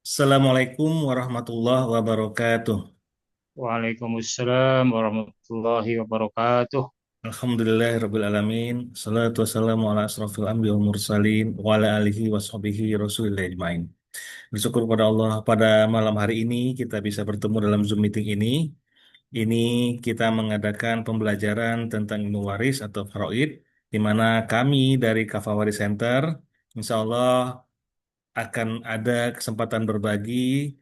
Assalamualaikum warahmatullahi wabarakatuh. Waalaikumsalam warahmatullahi wabarakatuh. Alhamdulillahirabbil alamin. Salatu wassalamu ala asrofil anbiya wal mursalin wa ala alihi washabihi rasulillah ajmain. Bersyukur pada Allah pada malam hari ini kita bisa bertemu dalam Zoom meeting ini. Ini kita mengadakan pembelajaran tentang ilmu waris atau faraid di mana kami dari Kafawari Center insya Allah akan ada kesempatan berbagi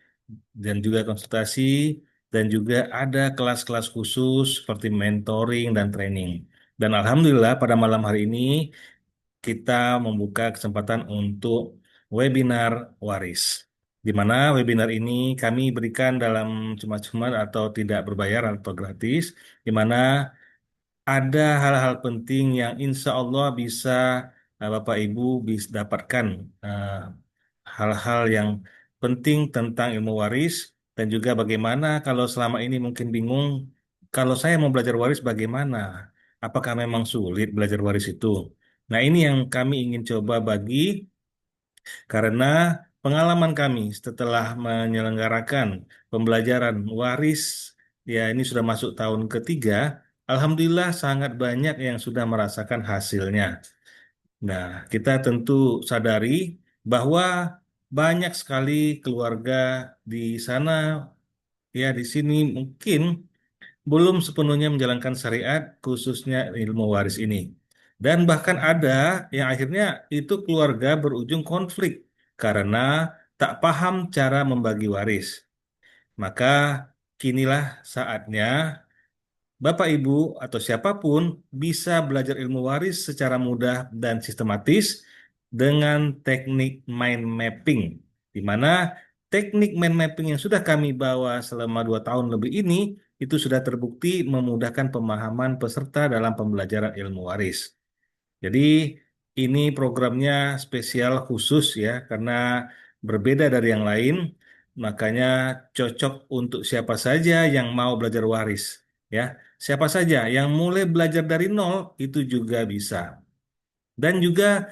dan juga konsultasi dan juga ada kelas-kelas khusus seperti mentoring dan training. Dan alhamdulillah pada malam hari ini kita membuka kesempatan untuk webinar waris. Di mana webinar ini kami berikan dalam cuma-cuma atau tidak berbayar atau gratis, di mana ada hal-hal penting yang insya Allah bisa Bapak Ibu bisa dapatkan eh, hal-hal yang penting tentang ilmu waris dan juga bagaimana kalau selama ini mungkin bingung kalau saya mau belajar waris bagaimana? Apakah memang sulit belajar waris itu? Nah, ini yang kami ingin coba bagi karena pengalaman kami setelah menyelenggarakan pembelajaran waris, ya ini sudah masuk tahun ketiga, alhamdulillah sangat banyak yang sudah merasakan hasilnya. Nah, kita tentu sadari bahwa banyak sekali keluarga di sana, ya di sini mungkin belum sepenuhnya menjalankan syariat, khususnya ilmu waris ini. Dan bahkan ada yang akhirnya itu keluarga berujung konflik karena tak paham cara membagi waris. Maka kinilah saatnya Bapak Ibu atau siapapun bisa belajar ilmu waris secara mudah dan sistematis dengan teknik mind mapping, di mana teknik mind mapping yang sudah kami bawa selama 2 tahun lebih ini itu sudah terbukti memudahkan pemahaman peserta dalam pembelajaran ilmu waris. Jadi ini programnya spesial khusus ya karena berbeda dari yang lain, makanya cocok untuk siapa saja yang mau belajar waris ya. Siapa saja yang mulai belajar dari nol itu juga bisa. Dan juga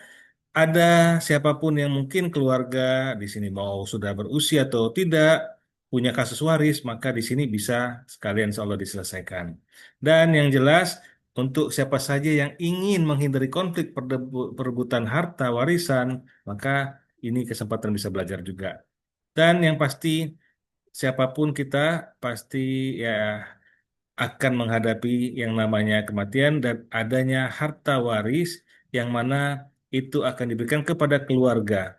ada siapapun yang mungkin keluarga di sini mau sudah berusia atau tidak punya kasus waris, maka di sini bisa sekalian insya Allah diselesaikan. Dan yang jelas untuk siapa saja yang ingin menghindari konflik perebutan harta warisan, maka ini kesempatan bisa belajar juga. Dan yang pasti siapapun kita pasti ya akan menghadapi yang namanya kematian dan adanya harta waris yang mana itu akan diberikan kepada keluarga.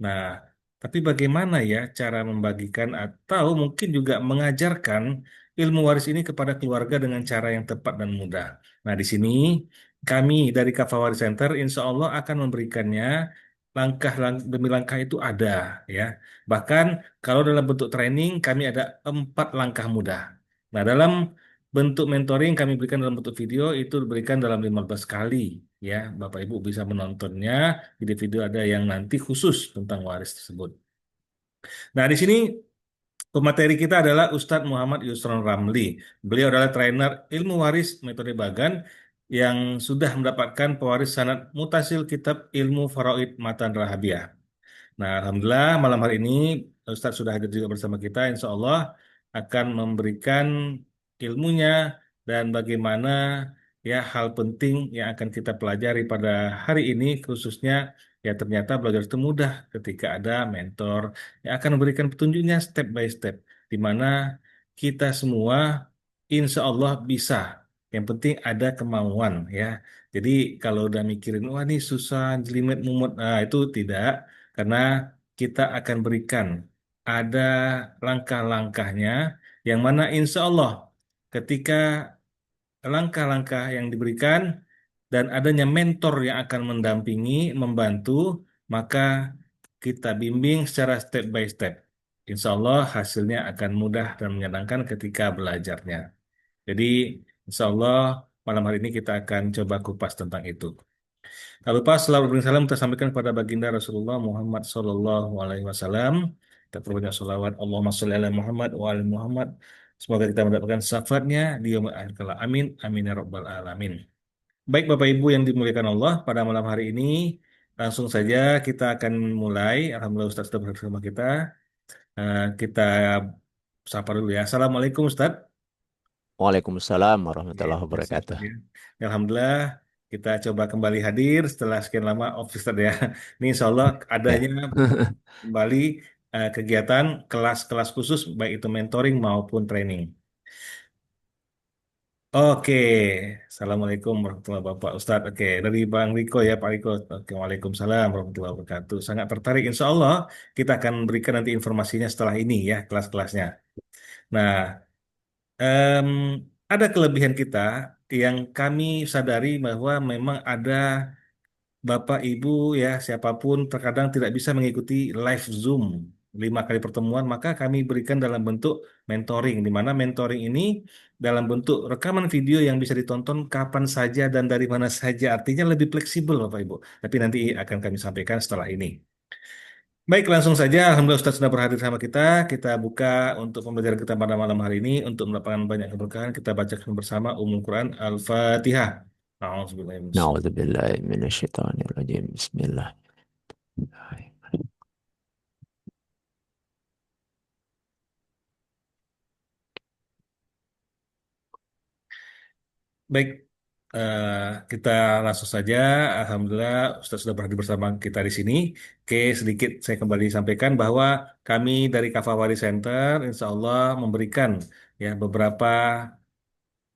Nah, tapi bagaimana ya cara membagikan atau mungkin juga mengajarkan ilmu waris ini kepada keluarga dengan cara yang tepat dan mudah. Nah, di sini kami dari Kafawari Center insya Allah akan memberikannya langkah demi langkah itu ada ya. Bahkan kalau dalam bentuk training kami ada 4 langkah mudah. Nah, dalam bentuk mentoring kami berikan dalam bentuk video itu diberikan dalam 15 kali ya. Bapak Ibu bisa menontonnya di video ada yang nanti khusus tentang waris tersebut. Nah, di sini pemateri kita adalah Ustadz Muhammad Yusron Ramli. Beliau adalah trainer ilmu waris metode Bagan yang sudah mendapatkan pewaris sanad mutasil kitab ilmu faraid Matan Rahabiah. Nah, alhamdulillah malam hari ini Ustadz sudah hadir juga bersama kita. Insya Allah akan memberikan ilmunya dan bagaimana ya hal penting yang akan kita pelajari pada hari ini khususnya ya ternyata belajar itu mudah ketika ada mentor yang akan memberikan petunjuknya step by step di mana kita semua insya Allah bisa. Yang penting ada kemauan ya. Jadi kalau udah mikirin wah ini susah jelimet mumet, nah itu tidak karena kita akan berikan ada langkah-langkahnya yang mana insya Allah ketika langkah-langkah yang diberikan dan adanya mentor yang akan mendampingi, membantu, maka kita bimbing secara step by step. Insya Allah hasilnya akan mudah dan menyenangkan ketika belajarnya. Jadi insya Allah malam hari ini kita akan coba kupas tentang itu. Tak lupa selalu beri salam kita sampaikan kepada baginda Rasulullah Muhammad Sallallahu Alaihi Wasallam. Kita perbanyak salawat Allahumma sholli ala Muhammad wa ala Muhammad. Semoga kita mendapatkan syafaatnya di yaumil akhir kala. Amin. Amin ya rabbal alamin. Baik Bapak Ibu yang dimuliakan Allah, pada malam hari ini langsung saja kita akan mulai. Alhamdulillah Ustaz sudah bersama kita. Kita sapa dulu ya. Assalamualaikum Ustaz. Waalaikumsalam Ya, warahmatullahi biasa wabarakatuh. Ustaz ya. Ya, Alhamdulillah kita coba kembali hadir setelah sekian lama off Ustaz ya. Ini insya Allah Ya. adanya kembali kegiatan kelas-kelas khusus baik itu mentoring maupun training. Oke, Assalamualaikum warahmatullahi wabarakatuh Ustadz. Oke, dari Bang Riko ya Pak Riko. Oke, Waalaikumsalam warahmatullahi wabarakatuh. Sangat tertarik, insya Allah kita akan berikan nanti informasinya setelah ini ya kelas-kelasnya. Nah, em, ada kelebihan kita yang kami sadari bahwa memang ada Bapak, Ibu, ya siapapun terkadang tidak bisa mengikuti live Zoom 5 kali pertemuan, maka kami berikan dalam bentuk mentoring, di mana mentoring ini dalam bentuk rekaman video yang bisa ditonton kapan saja dan dari mana saja, artinya lebih fleksibel Bapak Ibu. Tapi nanti akan kami sampaikan setelah ini. Baik, langsung saja. Alhamdulillah Ustaz sudah berhadir sama kita. Kita buka untuk pembelajaran kita pada malam hari ini untuk mendapatkan banyak keberkahan. Kita bacakan bersama Ummul Quran Al-Fatihah. A'udzubillahi. Na'udzubillahi minasyaitonirrajim. Bismillah. Baik, eh, kita langsung saja. Alhamdulillah, Ustaz sudah berhadir bersama kita di sini. Oke, sedikit saya kembali sampaikan bahwa kami dari Kafawari Center, insya Allah memberikan ya beberapa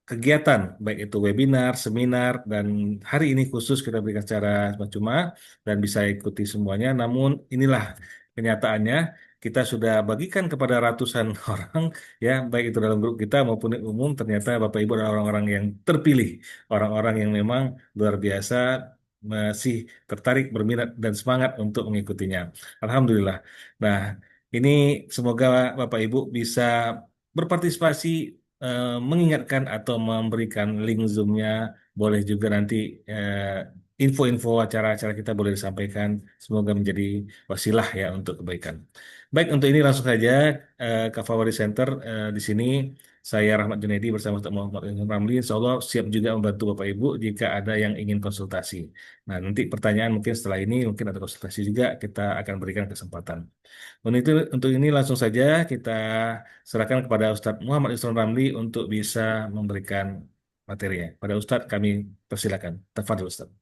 kegiatan, baik itu webinar, seminar, dan hari ini khusus kita berikan secara cuma-cuma dan bisa ikuti semuanya. Namun inilah kenyataannya, kita sudah bagikan kepada ratusan orang, ya baik itu dalam grup kita maupun yang umum, ternyata Bapak Ibu adalah orang-orang yang terpilih, orang-orang yang memang luar biasa, masih tertarik, berminat, dan semangat untuk mengikutinya. Alhamdulillah. Nah, ini semoga Bapak Ibu bisa berpartisipasi, mengingatkan atau memberikan link Zoom-nya, boleh juga nanti info-info acara-acara kita boleh disampaikan. Semoga menjadi wasilah ya untuk kebaikan. Baik, untuk ini langsung saja ke Favori Center di sini. Saya Rahmat Junaidi bersama Ustaz Muhammad Ilham Ramli. Insya Allah siap juga membantu Bapak Ibu jika ada yang ingin konsultasi. Nah, nanti pertanyaan mungkin setelah ini, mungkin ada konsultasi juga, kita akan berikan kesempatan. Untuk ini langsung saja kita serahkan kepada Ustadz Muhammad Isran Ramli untuk bisa memberikan materinya. Pada Ustadz kami persilakan. Tafadhol Ustadz.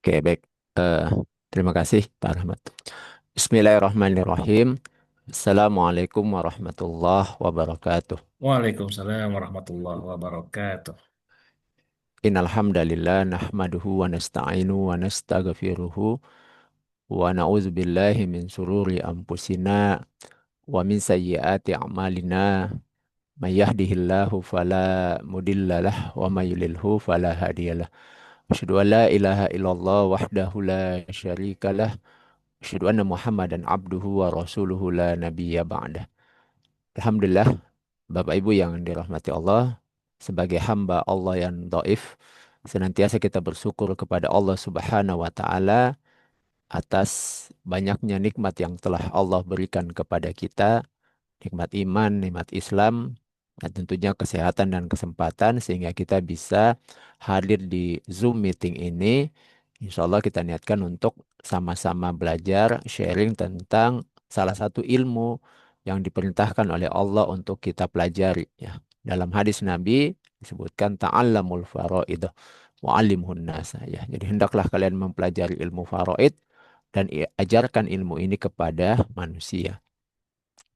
Oke, baik. Eh, Terima kasih, Pak Rahmat. Bismillahirrahmanirrahim. Assalamualaikum warahmatullahi wabarakatuh. Waalaikumsalam warahmatullahi wabarakatuh. Innal hamdalillah nahmaduhu wa nasta'inu wa nastaghfiruhu wa na'udzu billahi min sururi anfusina wa min sayyiati a'malina. May yahdihillahu fala mudhillalah wa may yudlilhu fala hadiyalah. Asyhadu an la ilaha illallah wahdahu la syarikalah. Asyhadu anna Muhammadan abduhu wa rasuluhu la nabiyya ba'dah. Alhamdulillah, Bapak Ibu yang dirahmati Allah, sebagai hamba Allah yang dhaif, senantiasa kita bersyukur kepada Allah Subhanahu wa taala atas banyaknya nikmat yang telah Allah berikan kepada kita, nikmat iman, nikmat Islam, dan tentunya kesehatan dan kesempatan sehingga kita bisa hadir di Zoom meeting ini. Insya Allah kita niatkan untuk sama-sama belajar, sharing tentang salah satu ilmu yang diperintahkan oleh Allah untuk kita pelajari. Ya. Dalam hadis Nabi disebutkan ta'allamul faraid wa alimhun nasa. Ya. Jadi hendaklah kalian mempelajari ilmu faraid dan ajarkan ilmu ini kepada manusia.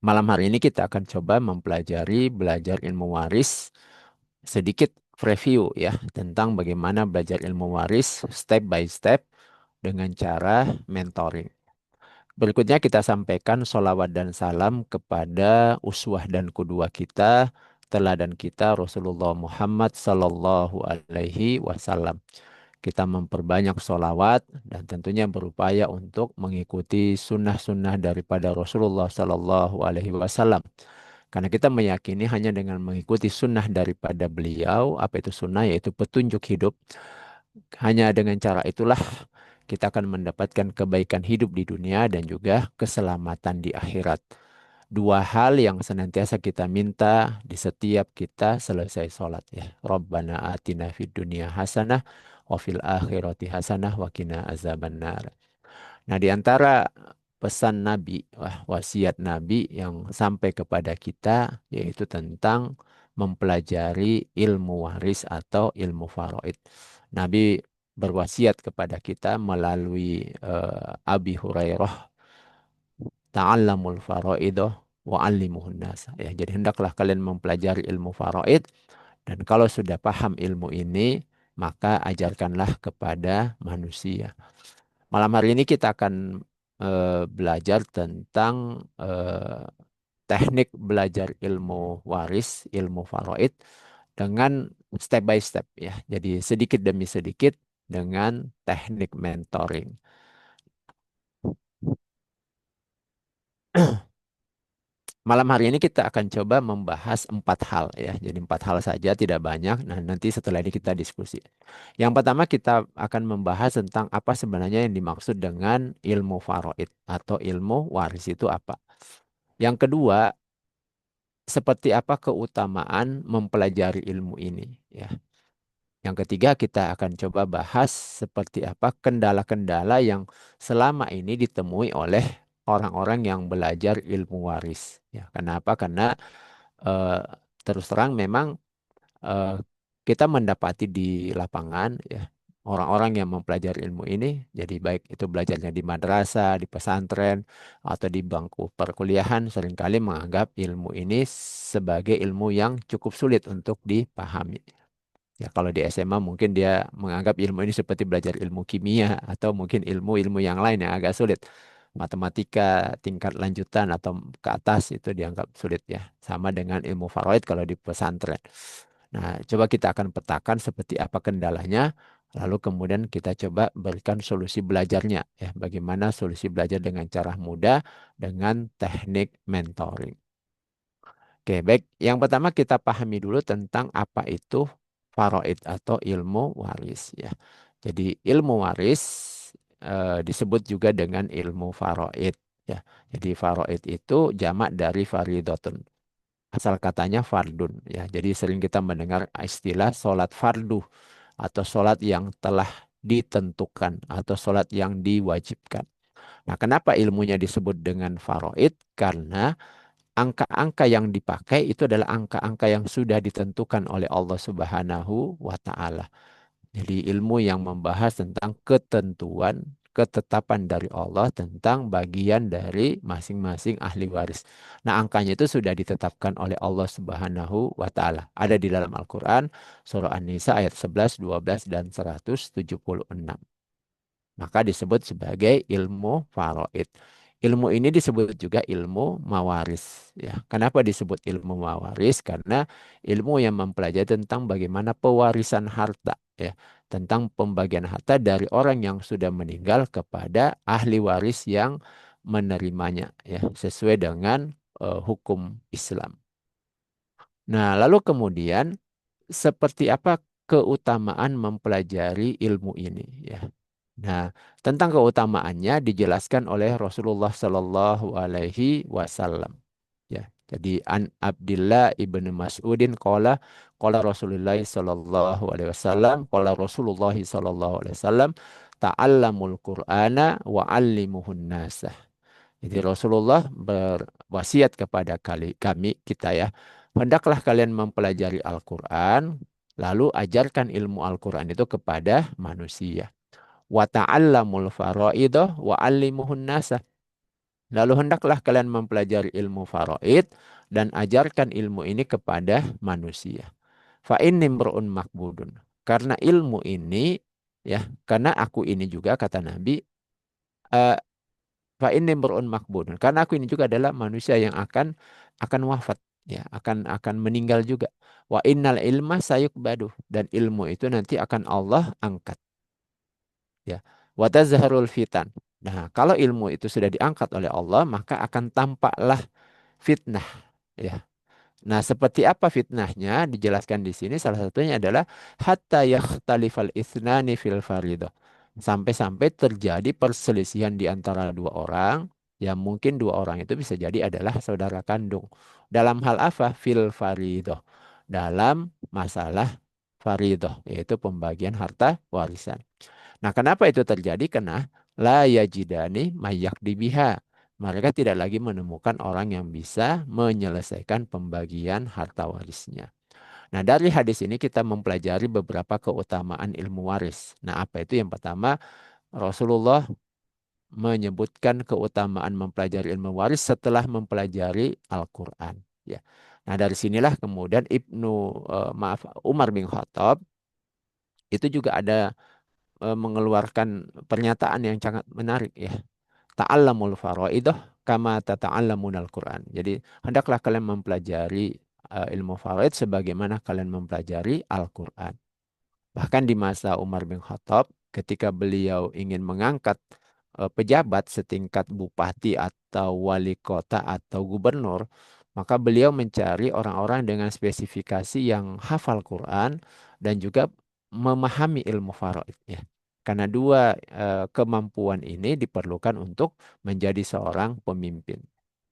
Malam hari ini kita akan coba mempelajari belajar ilmu waris, sedikit review ya tentang bagaimana belajar ilmu waris step by step dengan cara mentoring. Berikutnya kita sampaikan solawat dan salam kepada uswah dan kudua kita, teladan kita Rasulullah Muhammad Sallallahu Alaihi Wasallam. Kita memperbanyak solawat dan tentunya berupaya untuk mengikuti sunnah-sunnah daripada Rasulullah Sallallahu Alaihi Wasallam. Karena kita meyakini hanya dengan mengikuti sunnah daripada beliau, apa itu sunnah? Yaitu petunjuk hidup. Hanya dengan cara itulah kita akan mendapatkan kebaikan hidup di dunia dan juga keselamatan di akhirat. Dua hal yang senantiasa kita minta di setiap kita selesai sholat ya. Rabbana atina fid dunya hasanah wa fil akhirati hasanah wa qina azabannar. Nah, di antara pesan Nabi, wasiat Nabi yang sampai kepada kita, yaitu tentang mempelajari ilmu waris atau ilmu faraid. Nabi berwasiat kepada kita melalui Abi Hurairah, ta'allamul faraidah wa 'allimuhun nas. Ya, jadi hendaklah kalian mempelajari ilmu faraid, dan kalau sudah paham ilmu ini, maka ajarkanlah kepada manusia. Malam hari ini kita akan belajar tentang teknik belajar ilmu waris, ilmu faraid dengan step by step ya. Jadi sedikit demi sedikit dengan teknik mentoring. Malam hari ini kita akan coba membahas 4 hal ya. Jadi 4 hal saja, tidak banyak. Nah, nanti setelah ini kita diskusi. Yang pertama kita akan membahas tentang apa sebenarnya yang dimaksud dengan ilmu faraid atau ilmu waris itu apa. Yang kedua, seperti apa keutamaan mempelajari ilmu ini ya. Yang ketiga, kita akan coba bahas seperti apa kendala-kendala yang selama ini ditemui oleh orang-orang yang belajar ilmu waris. Ya, kenapa? Karena eh, terus terang memang eh, kita mendapati di lapangan ya orang-orang yang mempelajari ilmu ini, jadi baik itu belajarnya di madrasah, di pesantren, atau di bangku perkuliahan, seringkali menganggap ilmu ini sebagai ilmu yang cukup sulit untuk dipahami. Ya, kalau di SMA mungkin dia menganggap ilmu ini seperti belajar ilmu kimia atau mungkin ilmu-ilmu yang lain yang agak sulit. Matematika tingkat lanjutan atau ke atas itu dianggap sulit ya. Sama dengan ilmu faraid kalau di pesantren. Nah, coba kita akan petakan seperti apa kendalanya, lalu kemudian kita coba berikan solusi belajarnya ya. Bagaimana solusi belajar dengan cara mudah dengan teknik mentoring. Oke, baik. Yang pertama kita pahami dulu tentang apa itu faraid atau ilmu waris ya. Jadi ilmu waris disebut juga dengan ilmu faraid ya. Jadi faraid itu jamak dari faridotun. Asal katanya fardun ya. Jadi sering kita mendengar istilah sholat fardu atau sholat yang telah ditentukan atau sholat yang diwajibkan. Nah, kenapa ilmunya disebut dengan faraid? Karena angka-angka yang dipakai itu adalah angka-angka yang sudah ditentukan oleh Allah Subhanahu wa taala. Jadi ilmu yang membahas tentang ketentuan, ketetapan dari Allah tentang bagian dari masing-masing ahli waris. Nah, angkanya itu sudah ditetapkan oleh Allah Subhanahu wa taala. Ada di dalam Al-Qur'an surah An-Nisa ayat 11, 12 dan 176. Maka disebut sebagai ilmu faraid. Ilmu ini disebut juga ilmu mawaris. Ya, kenapa disebut ilmu mawaris? Karena ilmu yang mempelajari tentang bagaimana pewarisan harta, ya, tentang pembagian harta dari orang yang sudah meninggal kepada ahli waris yang menerimanya, ya, sesuai dengan hukum Islam. Nah, lalu kemudian seperti apa keutamaan mempelajari ilmu ini, ya. Nah, tentang keutamaannya dijelaskan oleh Rasulullah Sallallahu Alaihi Wasallam. Ya, jadi an Abdillah ibnu Mas'udin qala Rasulullah Sallallahu Alaihi Wasallam qala Rasulullah Sallallahu Alaihi Wasallam ta'allamul Qur'ana wa 'allimuhun nasa. Jadi Rasulullah berwasiat kepada kami kita ya, hendaklah kalian mempelajari Al-Qur'an, lalu ajarkan ilmu Al-Qur'an itu kepada manusia. Wa ta'allamul faraidah wa 'allimuhun nasa. Lalu hendaklah kalian mempelajari ilmu faraid dan ajarkan ilmu ini kepada manusia. Fa inni mru'un makbudun. Karena ilmu ini ya, karena aku ini juga kata Nabi, eh, fa inni mru'un makbudun. Karena aku ini juga adalah manusia yang akan wafat ya, akan meninggal juga. Wa innal ilma sayukbadu, dan ilmu itu nanti akan Allah angkat. Ya, wa tazharul fitan. Nah, kalau ilmu itu sudah diangkat oleh Allah, maka akan tampaklah fitnah. Ya. Nah, seperti apa fitnahnya dijelaskan di sini. Salah satunya adalah hatta yakhtalifal ithnani fil faridah. Sampai-sampai terjadi perselisihan di antara dua orang. Ya mungkin dua orang itu bisa jadi adalah saudara kandung. Dalam hal apa? Fil faridah. Dalam masalah faridah, yaitu pembagian harta warisan. Nah, kenapa itu terjadi? Karena la yajidani mayak dibiha. mereka tidak lagi menemukan orang yang bisa menyelesaikan pembagian harta warisnya. Nah, dari hadis ini kita mempelajari beberapa keutamaan ilmu waris. Nah, apa itu? Yang pertama, Rasulullah menyebutkan keutamaan mempelajari ilmu waris setelah mempelajari Al-Quran. Ya. Nah, dari sinilah kemudian Umar bin Khattab itu juga ada mengeluarkan pernyataan yang sangat menarik ya. Ta'allamul faraidah kama tata'allamunal Quran. Jadi hendaklah kalian mempelajari ilmu faraid sebagaimana kalian mempelajari Al-Quran. Bahkan di masa Umar bin Khattab, ketika beliau ingin mengangkat pejabat setingkat bupati atau wali kota atau gubernur, maka beliau mencari orang-orang dengan spesifikasi yang hafal Quran dan juga memahami ilmu faraid. Ya. Karena dua kemampuan ini diperlukan untuk menjadi seorang pemimpin.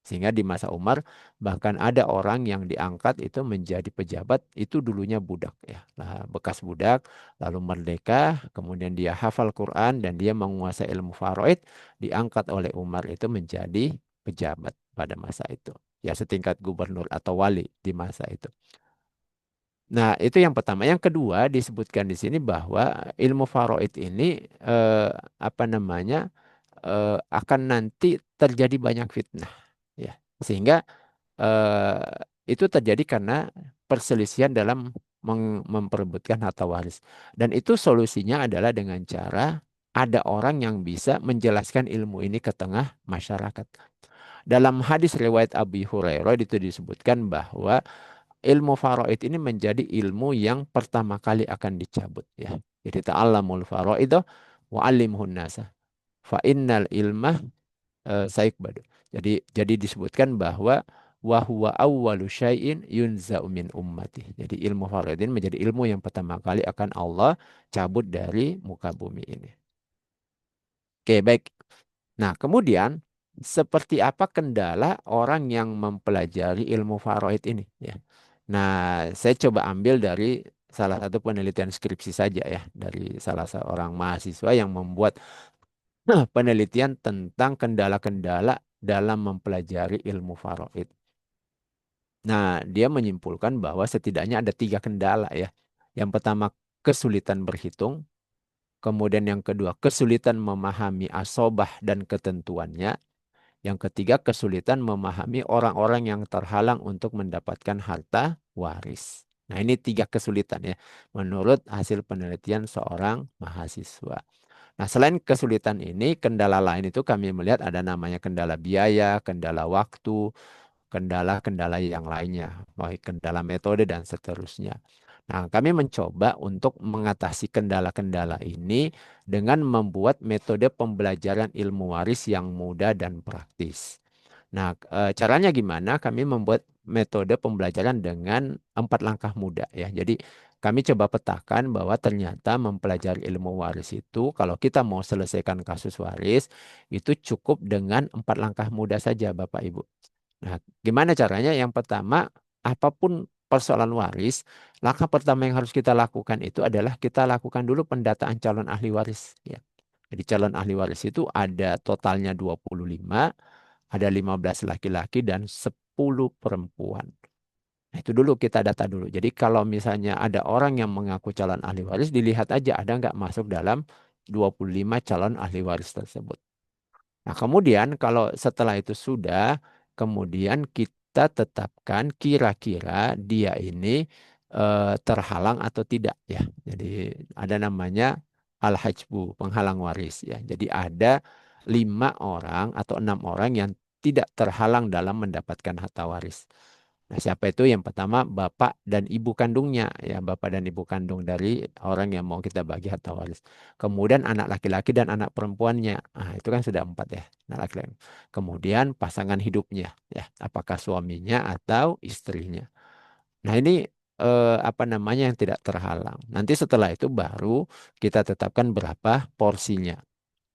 Sehingga di masa Umar bahkan ada orang yang diangkat itu menjadi pejabat itu dulunya budak ya. Nah, bekas budak lalu merdeka, kemudian dia hafal Quran dan dia menguasai ilmu faraid, diangkat oleh Umar itu menjadi pejabat pada masa itu. Ya setingkat gubernur atau wali di masa itu. Nah, itu yang pertama. Yang kedua disebutkan di sini bahwa ilmu faraid ini eh, apa namanya akan nanti terjadi banyak fitnah, ya. Sehingga itu terjadi karena perselisihan dalam memperebutkan harta waris. Dan itu solusinya adalah dengan cara ada orang yang bisa menjelaskan ilmu ini ke tengah masyarakat. Dalam hadis riwayat Abi Hurairah itu disebutkan bahwa ilmu faraid ini menjadi ilmu yang pertama kali akan dicabut ya. Jadi ta'allamul faraidah wa 'allimhun nasa. Fa innal ilma saikbadu. Jadi disebutkan bahwa wa huwa awwalu syai'in yunza'u min ummati. Jadi ilmu faraidin menjadi ilmu yang pertama kali akan Allah cabut dari muka bumi ini. Oke, baik. Nah, kemudian seperti apa kendala orang yang mempelajari ilmu faraid ini ya. Nah, saya coba ambil dari salah satu penelitian skripsi saja ya dari salah seorang mahasiswa yang membuat penelitian tentang kendala-kendala dalam mempelajari ilmu faraid. Nah, dia menyimpulkan bahwa setidaknya ada tiga kendala ya. Yang pertama, kesulitan berhitung. Kemudian yang kedua, kesulitan memahami asobah dan ketentuannya. Yang ketiga, kesulitan memahami orang-orang yang terhalang untuk mendapatkan harta waris. Nah, ini tiga kesulitan ya, menurut hasil penelitian seorang mahasiswa. Nah, selain kesulitan ini, kendala lain itu kami melihat ada namanya kendala biaya, kendala waktu, kendala-kendala yang lainnya, baik kendala metode dan seterusnya. Nah, kami mencoba untuk mengatasi kendala-kendala ini dengan membuat metode pembelajaran ilmu waris yang mudah dan praktis. Nah, caranya gimana? Kami membuat metode pembelajaran dengan 4 langkah mudah ya. Jadi kami coba petakan bahwa ternyata mempelajari ilmu waris itu kalau kita mau selesaikan kasus waris itu cukup dengan 4 langkah mudah saja Bapak Ibu. Nah, gimana caranya? Yang pertama, apapun persoalan waris, langkah pertama yang harus kita lakukan itu adalah kita lakukan dulu pendataan calon ahli waris. Ya. Jadi calon ahli waris itu ada totalnya 25, ada 15 laki-laki dan 10 perempuan. Nah, itu dulu kita data dulu. Jadi kalau misalnya ada orang yang mengaku calon ahli waris, dilihat aja ada nggak masuk dalam 25 calon ahli waris tersebut. Nah, kemudian kalau setelah itu sudah, kemudian kita tetapkan kira-kira dia ini terhalang atau tidak ya. Jadi ada namanya al-hajbu, penghalang waris ya. Jadi ada 5 orang atau 6 orang yang tidak terhalang dalam mendapatkan harta waris. Nah, siapa itu? Yang pertama, bapak dan ibu kandungnya, ya, bapak dan ibu kandung dari orang yang mau kita bagi harta waris. Kemudian anak laki-laki dan anak perempuannya. Nah, itu kan sudah 4 ya, anak laki-laki. Kemudian pasangan hidupnya, ya, apakah suaminya atau istrinya. Nah, ini apa namanya yang tidak terhalang. Nanti setelah itu baru kita tetapkan berapa porsinya.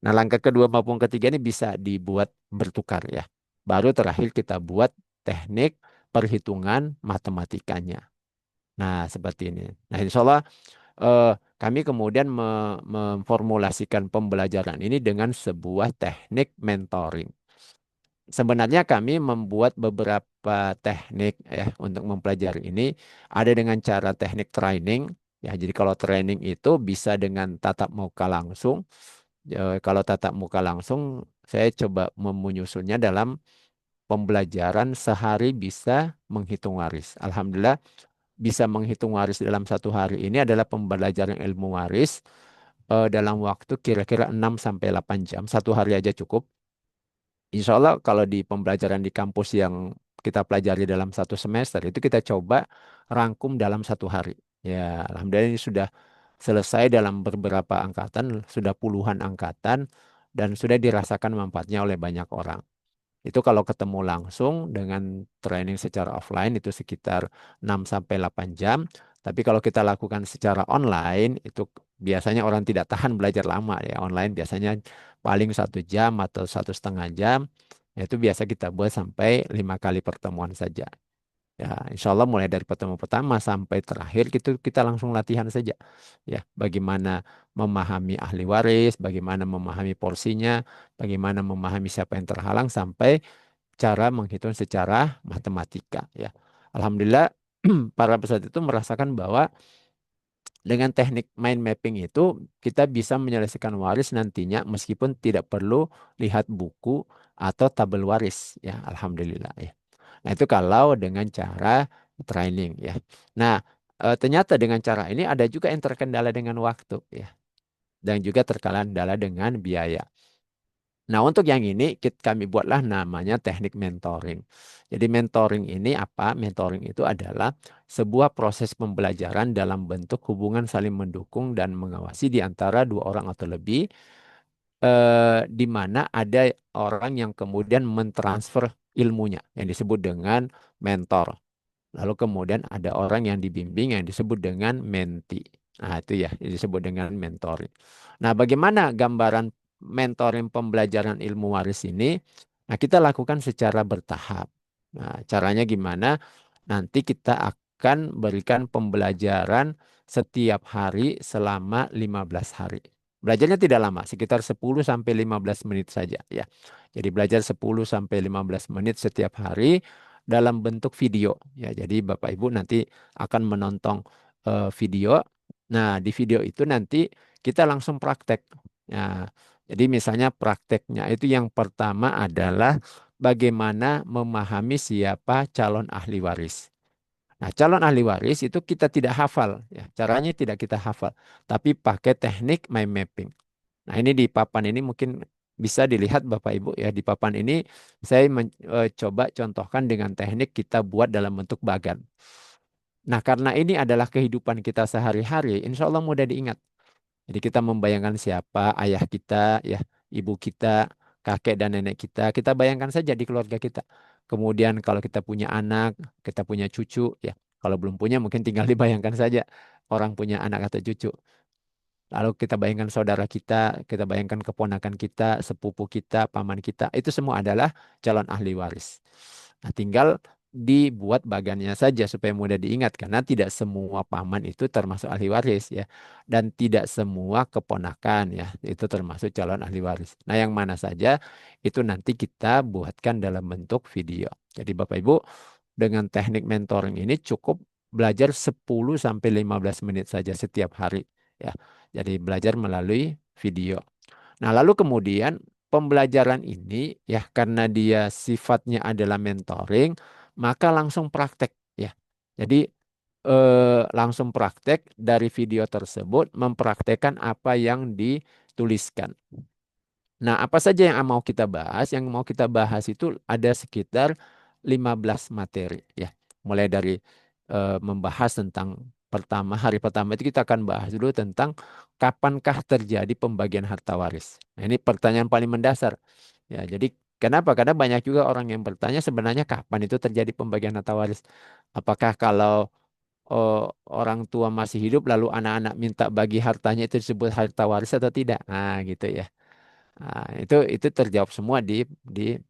Nah, langkah kedua maupun ketiga ini bisa dibuat bertukar ya. Baru terakhir kita buat teknik perhitungan matematikanya. Nah, seperti ini. Nah, insya Allah eh, kami kemudian memformulasikan pembelajaran ini dengan sebuah teknik mentoring. sebenarnya kami membuat beberapa teknik ya untuk mempelajari ini. Ada dengan cara teknik training. Ya, jadi kalau training itu bisa dengan tatap muka langsung. Kalau tatap muka langsung, saya coba menyusunnya dalam pembelajaran sehari bisa menghitung waris. Alhamdulillah bisa menghitung waris dalam satu hari ini adalah pembelajaran ilmu waris dalam waktu kira-kira 6 sampai 8 jam. Satu hari aja cukup. Insya Allah kalau di pembelajaran di kampus yang kita pelajari dalam satu semester itu kita coba rangkum dalam satu hari. Ya, alhamdulillah ini sudah selesai dalam beberapa angkatan, sudah puluhan angkatan dan sudah dirasakan manfaatnya oleh banyak orang. Itu kalau ketemu langsung dengan training secara offline itu sekitar 6 sampai 8 jam. Tapi kalau kita lakukan secara online itu biasanya orang tidak tahan belajar lama ya. Online biasanya paling 1 jam atau 1,5 jam. Itu biasa kita buat sampai 5 kali pertemuan saja. Ya, insya Allah mulai dari pertemuan pertama sampai terakhir kita langsung latihan saja. Ya, bagaimana memahami ahli waris, bagaimana memahami porsinya, bagaimana memahami siapa yang terhalang sampai cara menghitung secara matematika. Ya, alhamdulillah para peserta itu merasakan bahwa dengan teknik mind mapping itu kita bisa menyelesaikan waris nantinya meskipun tidak perlu lihat buku atau tabel waris. Ya, alhamdulillah. Ya. Nah, itu kalau dengan cara training ya. Nah, ternyata dengan cara ini ada juga yang terkendala dengan waktu ya dan juga terkendala dengan biaya. Nah, untuk yang ini kami buatlah namanya teknik mentoring. Jadi mentoring ini apa? Mentoring itu adalah sebuah proses pembelajaran dalam bentuk hubungan saling mendukung dan mengawasi di antara dua orang atau lebih, di mana ada orang yang kemudian mentransfer ilmunya yang disebut dengan mentor. Lalu kemudian ada orang yang dibimbing yang disebut dengan menti. Nah, itu ya yang disebut dengan mentoring. Nah, bagaimana gambaran mentoring pembelajaran ilmu waris ini? Nah, kita lakukan secara bertahap. Nah, caranya gimana? Nanti kita akan berikan pembelajaran setiap hari selama 15 hari. Belajarnya tidak lama, sekitar 10 sampai 15 menit saja ya. Jadi belajar 10 sampai 15 menit setiap hari dalam bentuk video ya. Jadi Bapak Ibu nanti akan menonton video. Nah, di video itu nanti kita langsung praktek. Ya, jadi misalnya prakteknya itu yang pertama adalah bagaimana memahami siapa calon ahli waris. Nah, calon ahli waris itu kita tidak hafal ya. Caranya tidak kita hafal, tapi pakai teknik mind mapping. Nah, ini di papan ini mungkin bisa dilihat Bapak Ibu ya. Di papan ini saya coba contohkan dengan teknik kita buat dalam bentuk bagan. Nah, karena ini adalah kehidupan kita sehari-hari, insya Allah mudah diingat. Jadi kita membayangkan siapa ayah kita, ya, ibu kita, kakek dan nenek kita bayangkan saja di keluarga kita. Kemudian kalau kita punya anak, kita punya cucu, ya. Kalau belum punya mungkin tinggal dibayangkan saja orang punya anak atau cucu. Lalu kita bayangkan saudara kita bayangkan keponakan kita, sepupu kita, paman kita, itu semua adalah calon ahli waris. Nah, tinggal dibuat bagannya saja supaya mudah diingat karena tidak semua paman itu termasuk ahli waris ya dan tidak semua keponakan ya itu termasuk calon ahli waris. Nah, yang mana saja itu nanti kita buatkan dalam bentuk video. Jadi Bapak Ibu dengan teknik mentoring ini cukup belajar 10 sampai 15 menit saja setiap hari ya. Jadi belajar melalui video. Nah, lalu kemudian pembelajaran ini ya karena dia sifatnya adalah mentoring, maka langsung praktek ya. Jadi langsung praktek dari video tersebut mempraktekkan apa yang dituliskan. Nah, apa saja yang mau kita bahas? Yang mau kita bahas itu ada sekitar 15 materi ya. Mulai dari membahas tentang hari pertama itu kita akan bahas dulu tentang kapankah terjadi pembagian harta waris. Nah, ini pertanyaan paling mendasar. Ya, jadi kenapa? Karena banyak juga orang yang bertanya sebenarnya kapan itu terjadi pembagian harta waris? Apakah kalau orang tua masih hidup lalu anak-anak minta bagi hartanya itu disebut harta waris atau tidak? Nah, gitu ya. Nah, itu terjawab semua di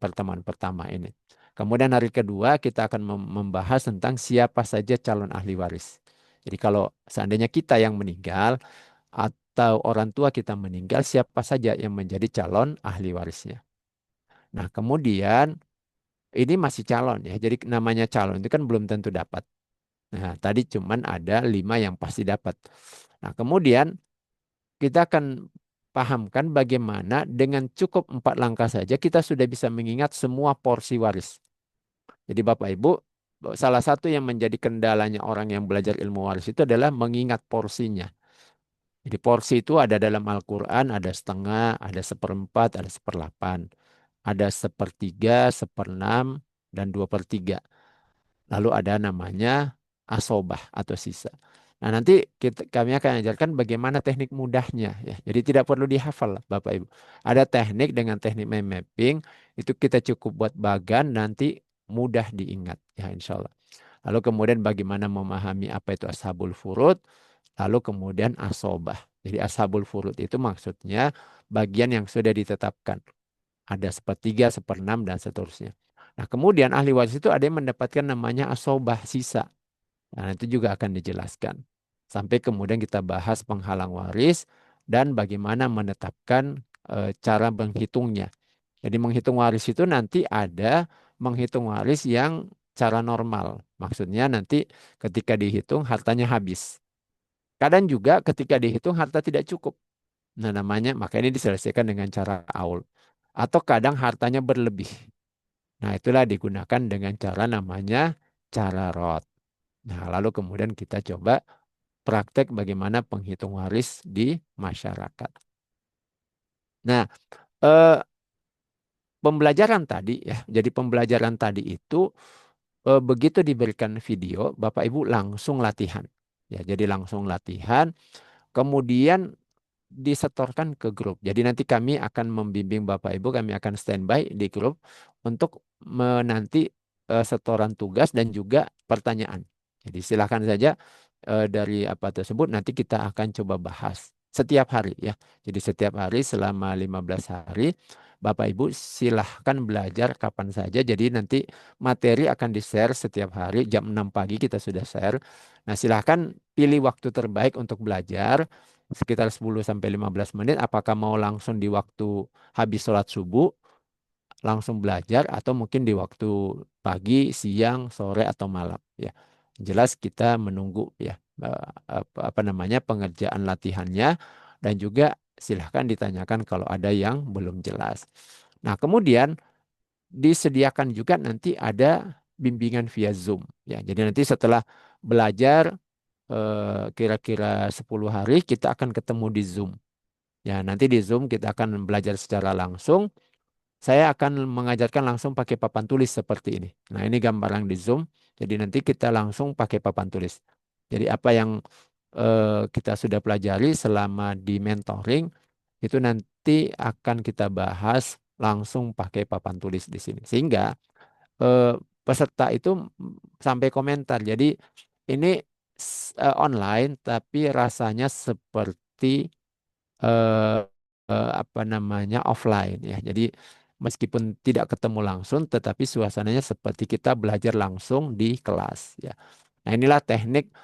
pertemuan pertama ini. Kemudian hari kedua kita akan membahas tentang siapa saja calon ahli waris. Jadi kalau seandainya kita yang meninggal atau orang tua kita meninggal, siapa saja yang menjadi calon ahli warisnya. Nah, kemudian ini masih calon ya. Jadi namanya calon itu kan belum tentu dapat. Nah, tadi cuman ada 5 yang pasti dapat. Nah, kemudian kita akan pahamkan bagaimana dengan cukup 4 langkah saja kita sudah bisa mengingat semua porsi waris. Jadi Bapak Ibu, salah satu yang menjadi kendalanya orang yang belajar ilmu waris itu adalah mengingat porsinya. Jadi porsi itu ada dalam Al-Quran, ada setengah, ada seperempat, ada seperlapan, ada sepertiga, seperenam, dan 2/3. Lalu ada namanya asobah atau sisa. Nah, nanti kami akan ajarkan bagaimana teknik mudahnya ya. Jadi tidak perlu dihafal Bapak Ibu. Ada teknik dengan teknik mind mapping itu kita cukup buat bagan nanti mudah diingat ya insya Allah. Lalu kemudian bagaimana memahami apa itu ashabul furud, lalu kemudian asobah. Jadi ashabul furud itu maksudnya bagian yang sudah ditetapkan. Ada sepertiga, seperenam, dan seterusnya. Nah, kemudian ahli waris itu ada yang mendapatkan namanya asobah sisa. Nah, itu juga akan dijelaskan. Sampai kemudian kita bahas penghalang waris dan bagaimana menetapkan cara menghitungnya. Jadi menghitung waris itu nanti ada menghitung waris yang cara normal. Maksudnya nanti ketika dihitung hartanya habis. Kadang juga ketika dihitung harta tidak cukup. Nah, namanya maka ini diselesaikan dengan cara aul. Atau kadang hartanya berlebih. Nah, itulah digunakan dengan cara namanya cara rot. Nah, lalu kemudian kita coba praktek bagaimana penghitung waris di masyarakat. Nah, eh, pembelajaran tadi ya, jadi pembelajaran tadi itu begitu diberikan video, Bapak Ibu langsung latihan. Ya, jadi langsung latihan. Kemudian disetorkan ke grup. Jadi nanti kami akan membimbing Bapak Ibu, kami akan standby di grup untuk menanti setoran tugas dan juga pertanyaan. Jadi silakan saja dari apa tersebut nanti kita akan coba bahas setiap hari ya. Jadi setiap hari selama 15 hari Bapak Ibu silahkan belajar kapan saja. Jadi nanti materi akan di-share setiap hari jam 6 pagi kita sudah share. Nah, silahkan pilih waktu terbaik untuk belajar sekitar 10 sampai 15 menit. Apakah mau langsung di waktu habis sholat subuh, langsung belajar atau mungkin di waktu pagi, siang, sore atau malam ya. Jelas kita menunggu ya apa namanya pengerjaan latihannya dan juga silahkan ditanyakan kalau ada yang belum jelas. Nah, kemudian disediakan juga nanti ada bimbingan via Zoom ya. Jadi nanti setelah belajar kira-kira 10 hari kita akan ketemu di Zoom. Ya, nanti di Zoom kita akan belajar secara langsung. Saya akan mengajarkan langsung pakai papan tulis seperti ini. Nah, ini gambaran di Zoom. Jadi nanti kita langsung pakai papan tulis. Jadi apa yang kita sudah pelajari selama di mentoring itu nanti akan kita bahas langsung pakai papan tulis di sini. Sehingga eh, peserta itu sampai komentar. Jadi ini online tapi rasanya seperti eh, apa namanya offline ya. Jadi meskipun tidak ketemu langsung, tetapi suasananya seperti kita belajar langsung di kelas ya. Nah, inilah teknik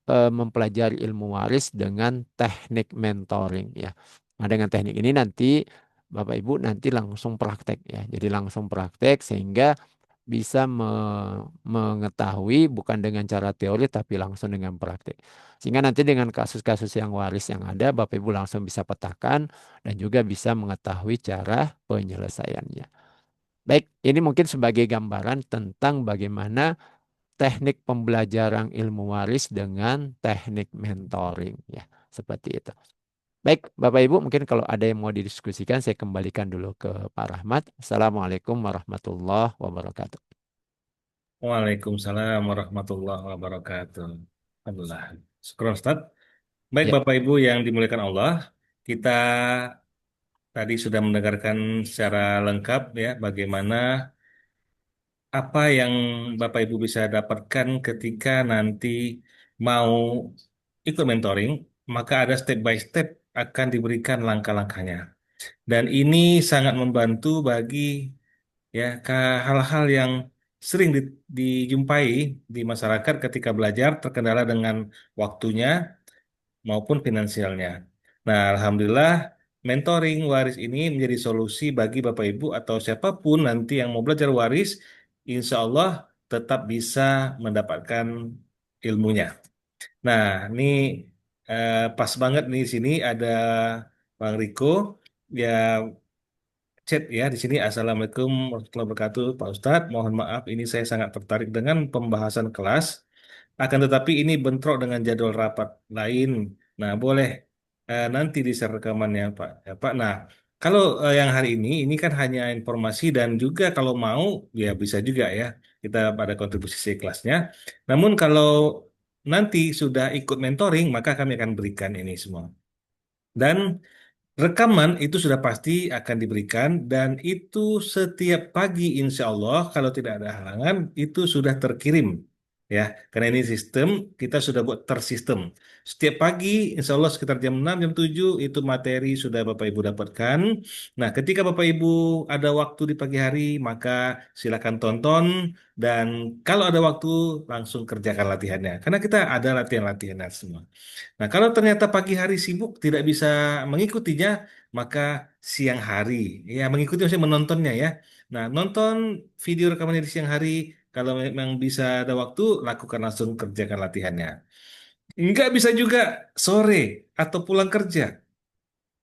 mempelajari ilmu waris dengan teknik mentoring ya. Nah, dengan teknik ini nanti Bapak Ibu nanti langsung praktek ya. Jadi langsung praktek sehingga bisa mengetahui bukan dengan cara teori tapi langsung dengan praktik. Sehingga nanti dengan kasus-kasus yang waris yang ada, Bapak Ibu langsung bisa petakan dan juga bisa mengetahui cara penyelesaiannya. Baik, ini mungkin sebagai gambaran tentang bagaimana teknik pembelajaran ilmu waris dengan teknik mentoring ya, seperti itu. Baik, Bapak Ibu, mungkin kalau ada yang mau didiskusikan, saya kembalikan dulu ke Pak Rahmat. Assalamualaikum warahmatullahi wabarakatuh. Waalaikumsalam warahmatullahi wabarakatuh. Alhamdulillah. Syukur Ustaz. Baik Ya. Bapak Ibu yang dimuliakan Allah, kita tadi sudah mendengarkan secara lengkap ya bagaimana apa yang Bapak Ibu bisa dapatkan ketika nanti mau ikut mentoring, maka ada step by step akan diberikan langkah-langkahnya. Dan ini sangat membantu bagi ya hal-hal yang sering dijumpai di masyarakat ketika belajar terkendala dengan waktunya maupun finansialnya. Nah, alhamdulillah mentoring waris ini menjadi solusi bagi Bapak Ibu atau siapapun nanti yang mau belajar waris insya Allah tetap bisa mendapatkan ilmunya. Nah, ini pas banget nih di sini ada Bang Riko. Ya, chat ya di sini. Assalamualaikum warahmatullahi wabarakatuh, Pak Ustadz. Mohon maaf, ini saya sangat tertarik dengan pembahasan kelas. Akan tetapi ini bentrok dengan jadwal rapat lain. Nah, boleh nanti di-share rekamannya, Pak. Ya, Pak. Nah, kalau yang hari ini kan hanya informasi dan juga kalau mau ya bisa juga ya kita pada kontribusi kelasnya. Namun kalau nanti sudah ikut mentoring, maka kami akan berikan ini semua. Dan rekaman itu sudah pasti akan diberikan dan itu setiap pagi insya Allah kalau tidak ada halangan itu sudah terkirim ya karena ini sistem kita sudah buat tersistem. Setiap pagi insya Allah sekitar jam 6 jam 7 itu materi sudah Bapak Ibu dapatkan. Nah ketika Bapak Ibu ada waktu di pagi hari maka silakan tonton dan kalau ada waktu langsung kerjakan latihannya karena kita ada latihan-latihan semua. Nah, kalau ternyata pagi hari sibuk tidak bisa mengikutinya, maka siang hari, ya mengikuti maksudnya menontonnya ya. Nah, nonton video rekamannya di siang hari, kalau memang bisa ada waktu, lakukan langsung kerjakan latihannya. Enggak bisa juga sore atau pulang kerja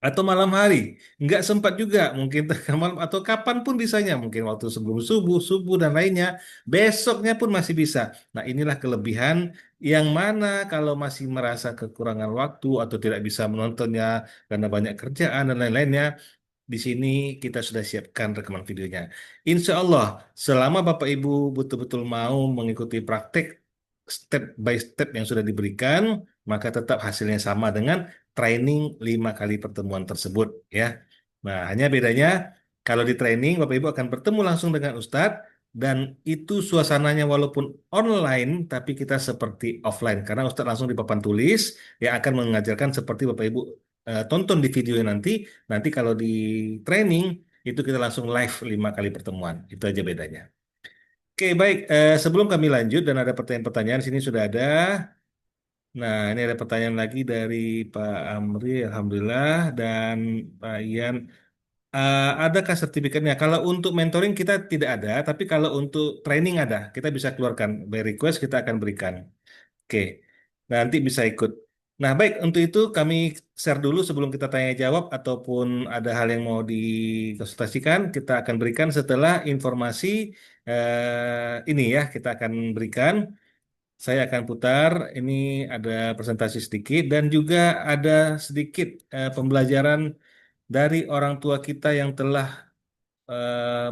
atau malam hari. Nggak sempat juga, mungkin tengah malam atau kapanpun bisanya, mungkin waktu sebelum subuh, subuh dan lainnya, besoknya pun masih bisa. Nah, inilah kelebihan yang mana kalau masih merasa kekurangan waktu atau tidak bisa menontonnya karena banyak kerjaan dan lain-lainnya, di sini kita sudah siapkan rekaman videonya. Insya Allah, selama Bapak Ibu betul-betul mau mengikuti praktek step by step yang sudah diberikan, maka tetap hasilnya sama dengan training 5 kali pertemuan tersebut ya. Nah, hanya bedanya kalau di training Bapak Ibu akan bertemu langsung dengan Ustadz dan itu suasananya walaupun online tapi kita seperti offline karena Ustadz langsung di papan tulis yang akan mengajarkan seperti Bapak Ibu tonton di video nanti. Nanti kalau di training itu kita langsung live 5 kali pertemuan. Itu aja bedanya. Oke, baik. Sebelum kami lanjut dan ada pertanyaan-pertanyaan sini sudah ada. Nah, ini ada pertanyaan lagi dari Pak Amri, Alhamdulillah, dan Pak Ian. Adakah sertifikatnya? Kalau untuk mentoring kita tidak ada, tapi kalau untuk training ada. Kita bisa keluarkan by request, kita akan berikan. Oke, nanti bisa ikut. Nah, baik, untuk itu kami share dulu sebelum kita tanya jawab ataupun ada hal yang mau dikonsultasikan, kita akan berikan setelah informasi ini ya, kita akan berikan. Saya akan putar, ini ada presentasi sedikit dan juga ada sedikit pembelajaran dari orang tua kita yang telah eh,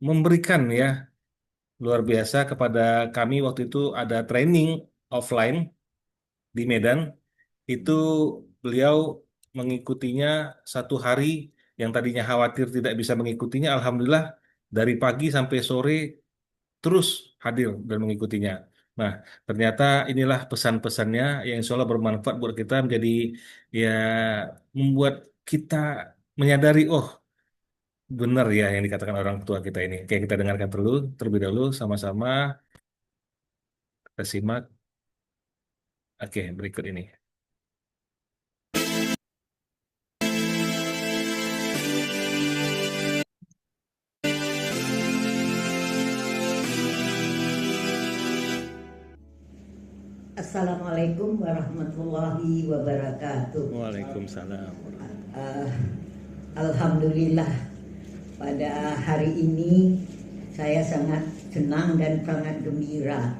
memberikan ya luar biasa kepada kami waktu itu ada training offline di Medan itu beliau mengikutinya 1 hari yang tadinya khawatir tidak bisa mengikutinya Alhamdulillah dari pagi sampai sore terus hadir dan mengikutinya. Nah, ternyata inilah pesan-pesannya yang insya Allah bermanfaat buat kita menjadi ya membuat kita menyadari oh benar ya yang dikatakan orang tua kita ini. Oke, kita dengarkan dulu terlebih dahulu sama-sama kita simak. Oke, berikut ini. Assalamualaikum warahmatullahi wabarakatuh. Waalaikumsalam. Uh, Alhamdulillah pada hari ini saya sangat senang dan sangat gembira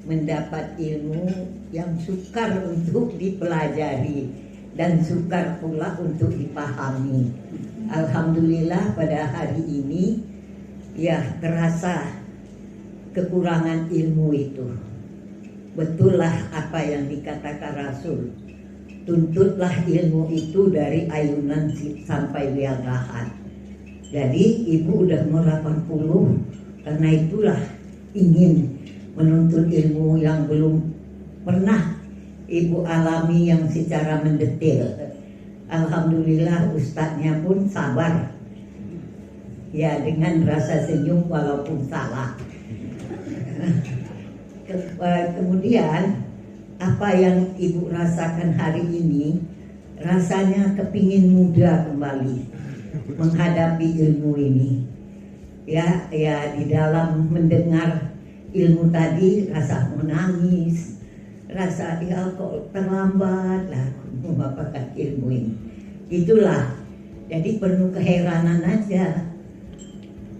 mendapat ilmu yang sukar untuk dipelajari dan sukar pula untuk dipahami. Alhamdulillah pada hari ini ya terasa kekurangan ilmu itu. Betullah apa yang dikatakan Rasul. Tuntutlah ilmu itu dari ayunan sampai liagahan. Jadi ibu udah mau 80, karena itulah ingin menuntut ilmu yang belum pernah ibu alami yang secara mendetail. Alhamdulillah ustadznya pun sabar. Ya dengan rasa senyum walaupun salah. Kemudian apa yang ibu rasakan hari ini, rasanya kepingin muda kembali menghadapi ilmu ini. Ya, ya di dalam mendengar ilmu tadi rasa menangis, rasa ya kok terlambat lah aku mendapatkan ilmu ini. Itulah, jadi penuh keheranan aja.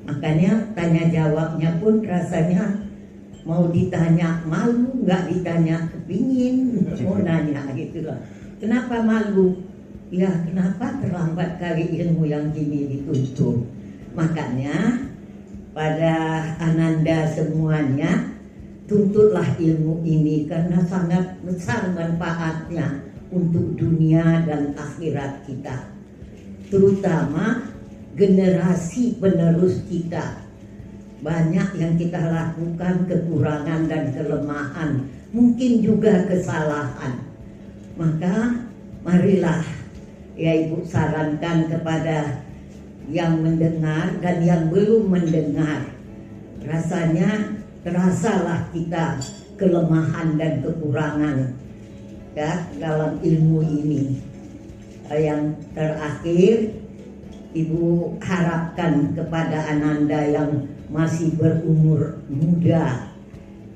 Makanya tanya jawabnya pun rasanya mau ditanya malu, nggak ditanya kepingin, mau nanya gitu loh. Kenapa malu? Ya kenapa terlambat kali ilmu yang gini dituntut. Makanya pada Ananda semuanya, tuntutlah ilmu ini karena sangat besar manfaatnya untuk dunia dan akhirat kita, terutama generasi penerus kita. Banyak yang kita lakukan kekurangan dan kelemahan, mungkin juga kesalahan. Maka marilah ya Ibu sarankan kepada yang mendengar dan yang belum mendengar, rasanya terasalah kita kelemahan dan kekurangan ya dalam ilmu ini. Yang terakhir, Ibu harapkan kepada Ananda yang masih berumur muda,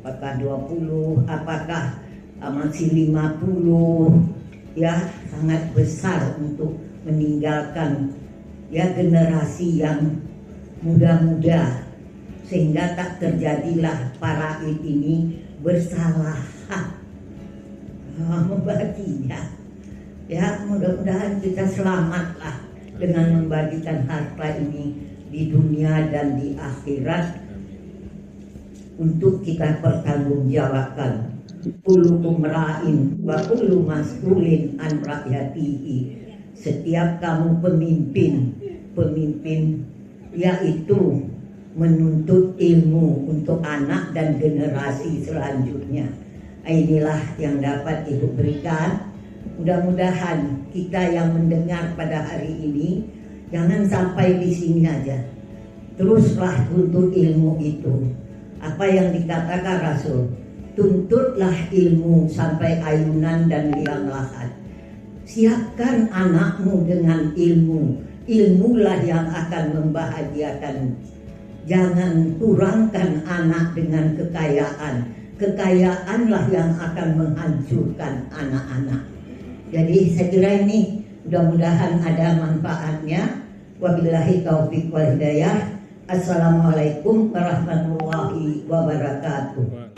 apakah 20, apakah masih 50, ya sangat besar untuk meninggalkan ya generasi yang muda-muda, sehingga tak terjadilah para ini bersalah membaginya. Ya mudah-mudahan kita selamatlah dengan membagikan harta ini di dunia dan di akhirat untuk kita pertanggungjawabkan. Kullukum ra'in wa kullu mas'ulin an ra'yatihi. Setiap kamu pemimpin yaitu menuntut ilmu untuk anak dan generasi selanjutnya. Inilah yang dapat Ibu berikan. Mudah-mudahan kita yang mendengar pada hari ini jangan sampai di sini aja. Teruslah tuntut ilmu itu. Apa yang dikatakan Rasul, tuntutlah ilmu sampai ayunan dan liang lahat. Siapkan anakmu dengan ilmu. Ilmulah yang akan membahagiakan. Jangan kurangkan anak dengan kekayaan. Kekayaanlah yang akan menghancurkan anak-anak. Jadi saya kira ini mudah-mudahan ada manfaatnya. Wabillahi taufiq wal hidayah. Assalamualaikum warahmatullahi wabarakatuh.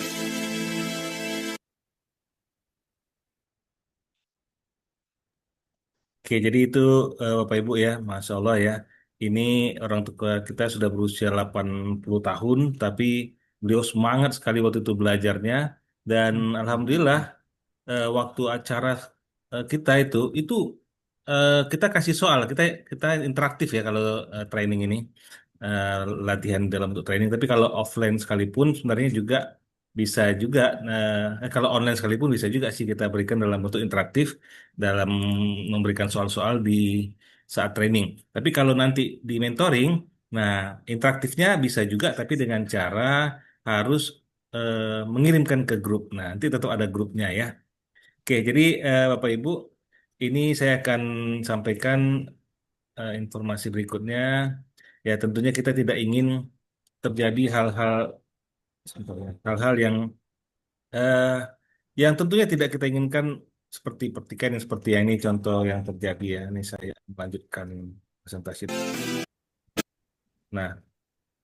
Oke, jadi itu Bapak Ibu ya, Masya Allah ya. Ini orang tua kita sudah berusia 80 tahun, tapi beliau semangat sekali waktu itu belajarnya. Dan Alhamdulillah waktu acara kita itu kita kasih soal, kita interaktif ya kalau training ini. Eh, Latihan dalam bentuk training, tapi kalau offline sekalipun sebenarnya juga bisa juga, kalau online sekalipun bisa juga sih kita berikan dalam bentuk interaktif dalam memberikan soal-soal di saat training. Tapi kalau nanti di mentoring, nah interaktifnya bisa juga, tapi dengan cara harus mengirimkan ke grup. Nah, nanti tetap ada grupnya ya. Oke, jadi Bapak Ibu, ini saya akan sampaikan informasi berikutnya. Ya, tentunya kita tidak ingin terjadi hal-hal sebentar ya, hal-hal eh, yang tentunya tidak kita inginkan, seperti pertikaian yang seperti yang ini contoh yang terjadi ya. Ini saya melanjutkan presentasi. Nah,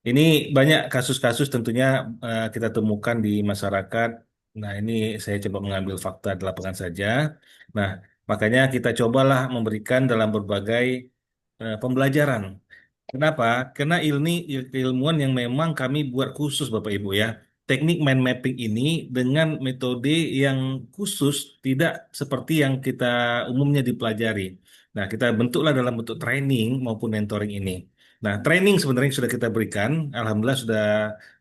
ini banyak kasus-kasus tentunya kita temukan di masyarakat. Nah, ini saya coba mengambil fakta di lapangan saja. Nah, makanya kita cobalah memberikan dalam berbagai pembelajaran. Kenapa? Karena ilmuwan yang memang kami buat khusus Bapak Ibu ya. Teknik mind mapping ini dengan metode yang khusus, tidak seperti yang kita umumnya dipelajari. Nah, kita bentuklah dalam bentuk training maupun mentoring ini. Nah, training sebenarnya sudah kita berikan, alhamdulillah sudah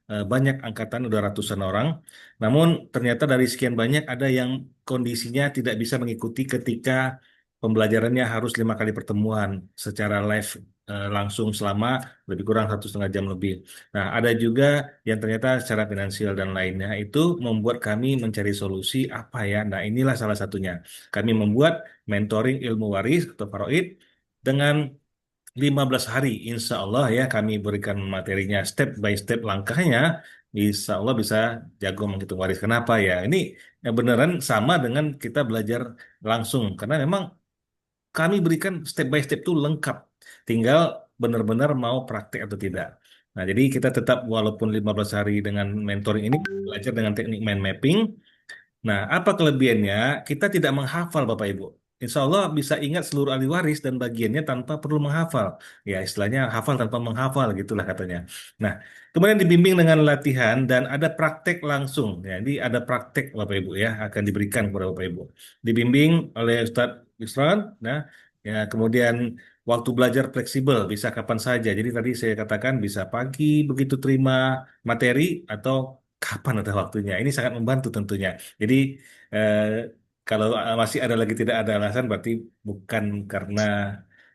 banyak angkatan, udah ratusan orang. Namun ternyata dari sekian banyak ada yang kondisinya tidak bisa mengikuti ketika pembelajarannya harus 5 kali pertemuan secara live, langsung selama lebih kurang 1,5 jam lebih. Nah, ada juga yang ternyata secara finansial dan lainnya itu membuat kami mencari solusi apa ya. Nah, inilah salah satunya. Kami membuat mentoring ilmu waris atau faraid dengan 15 hari, insya Allah ya kami berikan materinya step by step langkahnya, insya Allah bisa jago menghitung waris. Kenapa ya? Ini beneran sama dengan kita belajar langsung, karena memang kami berikan step by step itu lengkap. Tinggal benar-benar mau praktek atau tidak. Nah, jadi kita tetap walaupun 15 hari dengan mentoring ini belajar dengan teknik mind mapping. Nah, apa kelebihannya? Kita tidak menghafal, Bapak Ibu. Insya Allah bisa ingat seluruh ahli waris dan bagiannya tanpa perlu menghafal. Ya, istilahnya hafal tanpa menghafal, gitulah katanya. Nah, kemudian dibimbing dengan latihan dan ada praktek langsung. Ya, jadi ada praktek, Bapak Ibu ya, akan diberikan kepada Bapak Ibu. Dibimbing oleh Ustadz Yusran. Nah, ya, kemudian waktu belajar fleksibel, bisa kapan saja. Jadi tadi saya katakan bisa pagi begitu terima materi atau kapan ada waktunya. Ini sangat membantu tentunya. Jadi eh, kalau masih ada lagi tidak ada alasan berarti bukan karena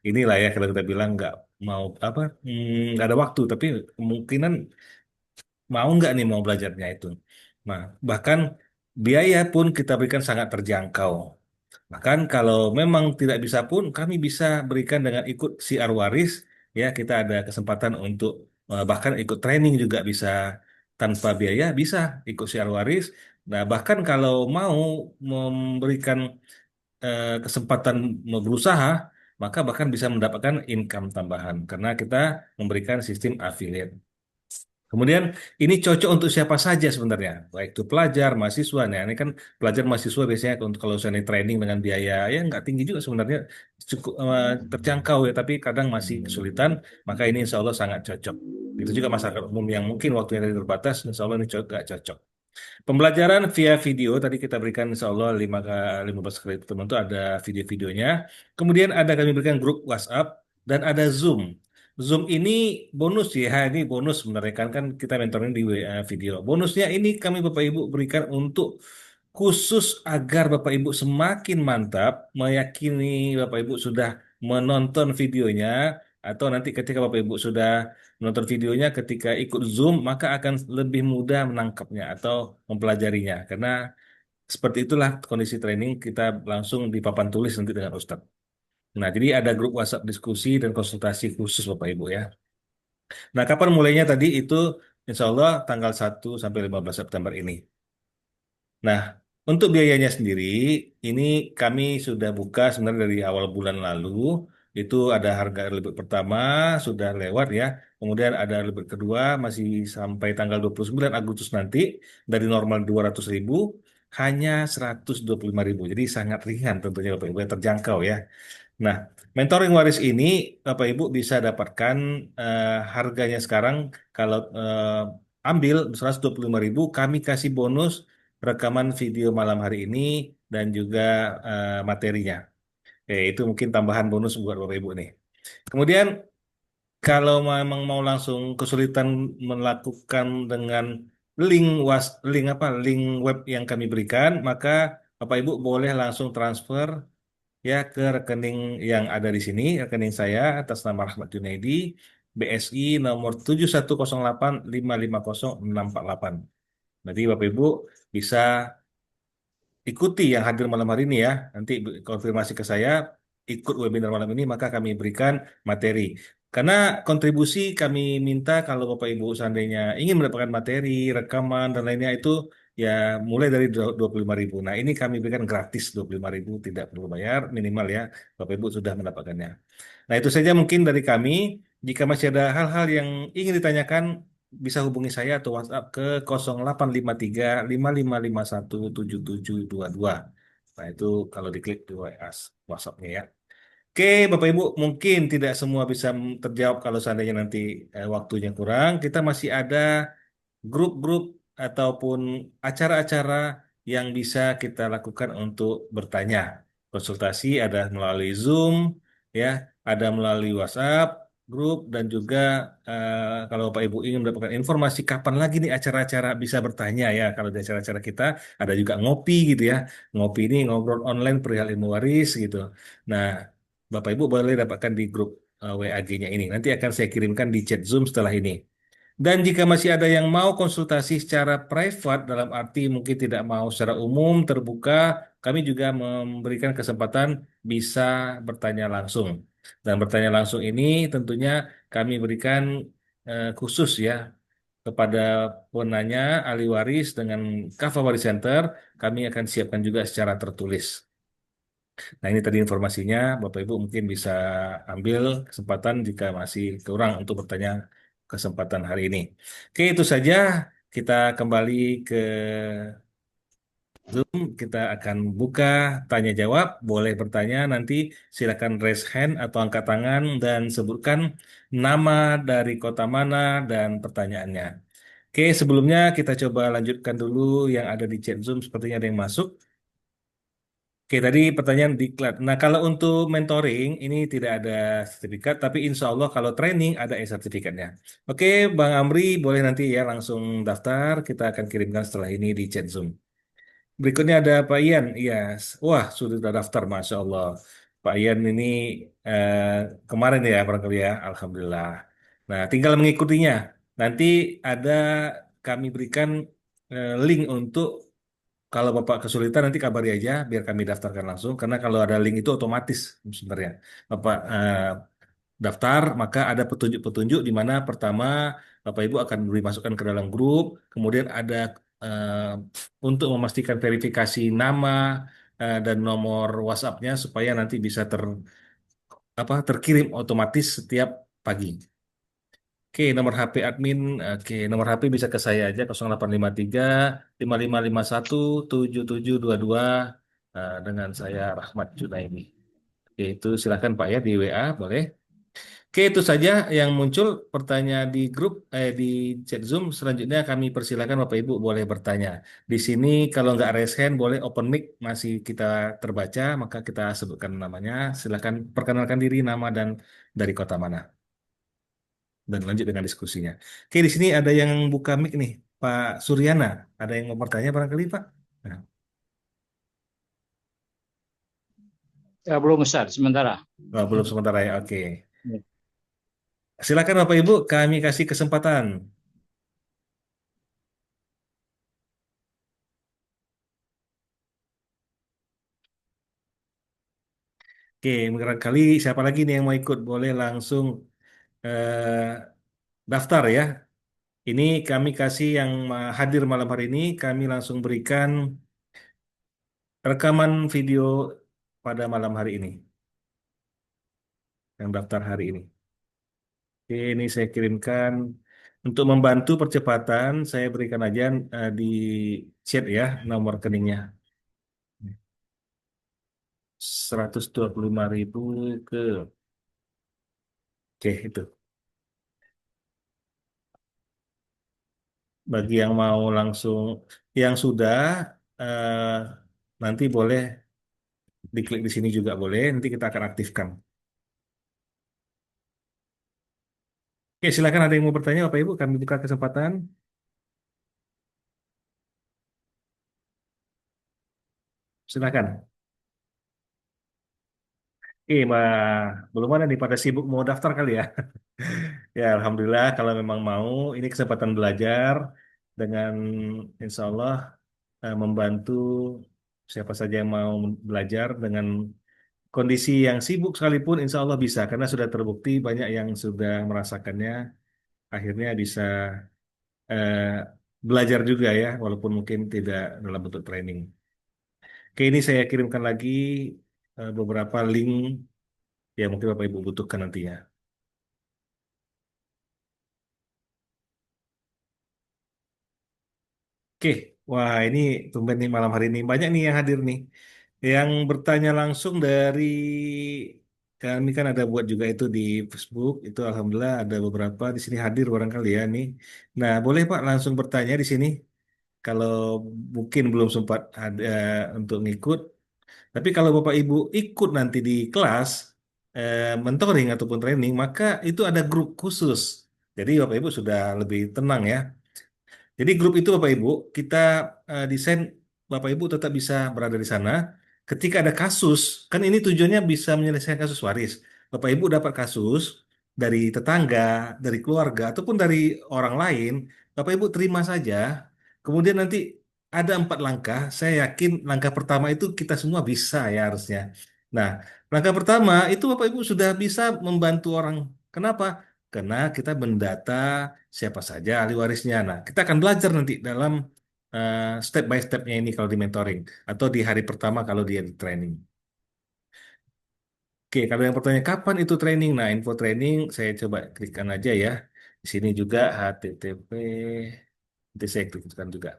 inilah ya kalau kita bilang nggak mau apa nggak ada waktu, tapi kemungkinan mau nggak nih mau belajarnya itu. Nah, bahkan biaya pun kita berikan sangat terjangkau. Bahkan kalau memang tidak bisa pun kami bisa berikan dengan ikut siar waris, ya kita ada kesempatan untuk bahkan ikut training juga bisa tanpa biaya, bisa ikut siar waris. Nah, bahkan kalau mau memberikan kesempatan berusaha, maka bahkan bisa mendapatkan income tambahan karena kita memberikan sistem affiliate. Kemudian ini cocok untuk siapa saja sebenarnya, baik itu pelajar, mahasiswa. Nah, ini kan pelajar mahasiswa biasanya untuk kalau misalnya training dengan biaya ya nggak tinggi juga sebenarnya, cukup terjangkau ya, tapi kadang masih kesulitan. Maka ini insya Allah sangat cocok. Itu juga masyarakat umum yang mungkin waktunya terbatas, insya Allah ini cocok. Pembelajaran via video tadi kita berikan insya Allah 15 kali pertemuan itu ada video-videonya. Kemudian ada kami berikan grup WhatsApp dan ada Zoom. Zoom ini bonus ya, ini bonus sebenarnya kan kita mentoring di WA video. Bonusnya ini kami Bapak Ibu berikan untuk khusus agar Bapak Ibu semakin mantap meyakini Bapak Ibu sudah menonton videonya atau nanti ketika Bapak Ibu sudah menonton videonya ketika ikut Zoom maka akan lebih mudah menangkapnya atau mempelajarinya karena seperti itulah kondisi training kita langsung di papan tulis nanti dengan Ustadz. Nah, jadi ada grup WhatsApp diskusi dan konsultasi khusus Bapak Ibu ya. Nah, kapan mulainya tadi itu Insya Allah tanggal 1 sampai 15 September ini. Nah, untuk biayanya sendiri, ini kami sudah buka sebenarnya dari awal bulan lalu. Itu ada harga lebih pertama sudah lewat ya. Kemudian ada lebih kedua masih sampai tanggal 29 Agustus nanti. Dari normal 200.000 hanya 125.000. Jadi sangat ringan tentunya Bapak Ibu, yang terjangkau ya. Nah, mentoring waris ini Bapak Ibu bisa dapatkan harganya sekarang kalau ambil 125.000 kami kasih bonus rekaman video malam hari ini dan juga materinya. Itu mungkin tambahan bonus buat Bapak Ibu nih. Kemudian kalau memang mau langsung kesulitan melakukan dengan link web yang kami berikan, maka Bapak Ibu boleh langsung transfer ya ke rekening yang ada di sini, rekening saya atas nama Rahmat Junaidi, BSI nomor 7108550648. Nanti Bapak Ibu bisa ikuti yang hadir malam hari ini ya. Nanti konfirmasi ke saya, ikut webinar malam ini, maka kami berikan materi. Karena kontribusi kami minta kalau Bapak Ibu seandainya ingin mendapatkan materi, rekaman, dan lainnya itu ya mulai dari 25.000. Nah ini kami berikan gratis 25.000, tidak perlu bayar, minimal ya Bapak Ibu sudah mendapatkannya. Nah itu saja mungkin dari kami. Jika masih ada hal-hal yang ingin ditanyakan, bisa hubungi saya atau WhatsApp ke 0853 5551 7722. Nah, itu kalau diklik di WhatsApp-nya ya. Oke, Bapak Ibu, mungkin tidak semua bisa terjawab kalau seandainya nanti waktunya kurang. Kita masih ada grup-grup ataupun acara-acara yang bisa kita lakukan untuk bertanya. Konsultasi ada melalui Zoom, ya, ada melalui WhatsApp, grup, dan juga kalau Bapak Ibu ingin mendapatkan informasi kapan lagi nih acara-acara bisa bertanya ya. Kalau di acara-acara kita ada juga ngopi gitu ya. Ngopi ini ngobrol online perihal ilmu waris gitu. Nah, Bapak Ibu boleh dapatkan di grup WAG-nya ini. Nanti akan saya kirimkan di chat Zoom setelah ini. Dan jika masih ada yang mau konsultasi secara private, dalam arti mungkin tidak mau secara umum, terbuka, kami juga memberikan kesempatan bisa bertanya langsung. Dan bertanya langsung ini tentunya kami berikan khusus ya kepada penanya ahli waris dengan Kafah Waris Center, kami akan siapkan juga secara tertulis. Nah, ini tadi informasinya, Bapak Ibu mungkin bisa ambil kesempatan jika masih kurang untuk bertanya kesempatan hari ini. Oke, itu saja. Kita kembali ke Zoom, kita akan buka tanya jawab. Boleh bertanya nanti silakan raise hand atau angkat tangan dan sebutkan nama dari kota mana dan pertanyaannya. Oke, sebelumnya kita coba lanjutkan dulu yang ada di chat Zoom. Sepertinya ada yang masuk. Oke, tadi pertanyaan diklat. Nah, kalau untuk mentoring ini tidak ada sertifikat, tapi insya Allah kalau training ada sertifikatnya. Oke, Bang Amri boleh nanti ya langsung daftar. Kita akan kirimkan setelah ini di chat Zoom. Berikutnya ada Pak Ian. Iya, wah sudah daftar, Masya Allah. Pak Ian ini eh, kemarin ya barangkali ya, Alhamdulillah. Nah, tinggal mengikutinya. Nanti ada kami berikan link untuk kalau Bapak kesulitan nanti kabari aja biar kami daftarkan langsung. Karena kalau ada link itu otomatis sebenarnya. Bapak daftar, maka ada petunjuk-petunjuk di mana pertama Bapak Ibu akan dimasukkan ke dalam grup, kemudian ada untuk memastikan verifikasi nama dan nomor WhatsApp-nya supaya nanti bisa terkirim otomatis setiap pagi. Oke, nomor HP admin, oke, nomor HP bisa ke saya aja 0853 5551 7722 dengan saya Rahmat Junaidi. Oke, itu silakan Pak ya di WA boleh. Oke, itu saja yang muncul pertanyaan di grup di chat Zoom. Selanjutnya kami persilakan Bapak Ibu boleh bertanya. Di sini kalau nggak raise hand boleh open mic masih kita terbaca maka kita sebutkan namanya. Silakan perkenalkan diri nama dan dari kota mana dan lanjut dengan diskusinya. Oke, di sini ada yang buka mic nih, Pak Suryana. Ada yang mau bertanya barangkali Pak? Nah, Ya, belum Ustaz, sementara. belum sementara ya. Oke. Silakan Bapak Ibu, kami kasih kesempatan. Oke, barangkali siapa lagi nih yang mau ikut? Boleh langsung daftar ya. Ini kami kasih yang hadir malam hari ini, kami langsung berikan rekaman video pada malam hari ini, yang daftar hari ini. Oke, ini saya kirimkan untuk membantu percepatan, saya berikan aja di chat ya nomor rekeningnya. 125.000 ke, oke itu. Bagi yang mau langsung, yang sudah eh, nanti boleh diklik di sini juga boleh, nanti kita akan aktifkan. Oke, silakan ada yang mau bertanya, Bapak Ibu, kami buka kesempatan. Silakan. Oke, Mbak, belum ada nih pada sibuk mau daftar kali ya. Ya, Alhamdulillah kalau memang mau, ini kesempatan belajar dengan insya Allah membantu siapa saja yang mau belajar dengan kondisi yang sibuk sekalipun, insya Allah bisa karena sudah terbukti banyak yang sudah merasakannya, akhirnya bisa eh, belajar juga ya, walaupun mungkin tidak dalam bentuk training. Oke, ini saya kirimkan lagi beberapa link yang mungkin Bapak Ibu butuhkan nantinya. Oke, wah ini tumben nih malam hari ini banyak nih yang hadir nih. Yang bertanya langsung dari kami kan ada buat juga itu di Facebook, itu alhamdulillah ada beberapa di sini hadir barangkali ya nih. Nah, boleh Pak langsung bertanya di sini kalau mungkin belum sempat ada untuk ngikut. Tapi kalau Bapak Ibu ikut nanti di kelas mentoring ataupun training, maka itu ada grup khusus. Jadi Bapak Ibu sudah lebih tenang ya. Jadi grup itu Bapak Ibu, kita desain Bapak Ibu tetap bisa berada di sana. Ketika ada kasus, kan ini tujuannya bisa menyelesaikan kasus waris. Bapak Ibu dapat kasus dari tetangga, dari keluarga, ataupun dari orang lain, Bapak Ibu terima saja. Kemudian nanti ada 4 langkah, saya yakin langkah pertama itu kita semua bisa ya harusnya. Nah, langkah pertama itu Bapak Ibu sudah bisa membantu orang. Kenapa? Karena kita mendata siapa saja ahli warisnya. Nah, kita akan belajar nanti dalam step by stepnya ini kalau di mentoring atau di hari pertama kalau dia di training. Oke, kalau yang pertanyaan kapan itu training? Nah, info training saya coba klikkan aja ya. Di sini juga HTTP. Nanti saya klikkan juga.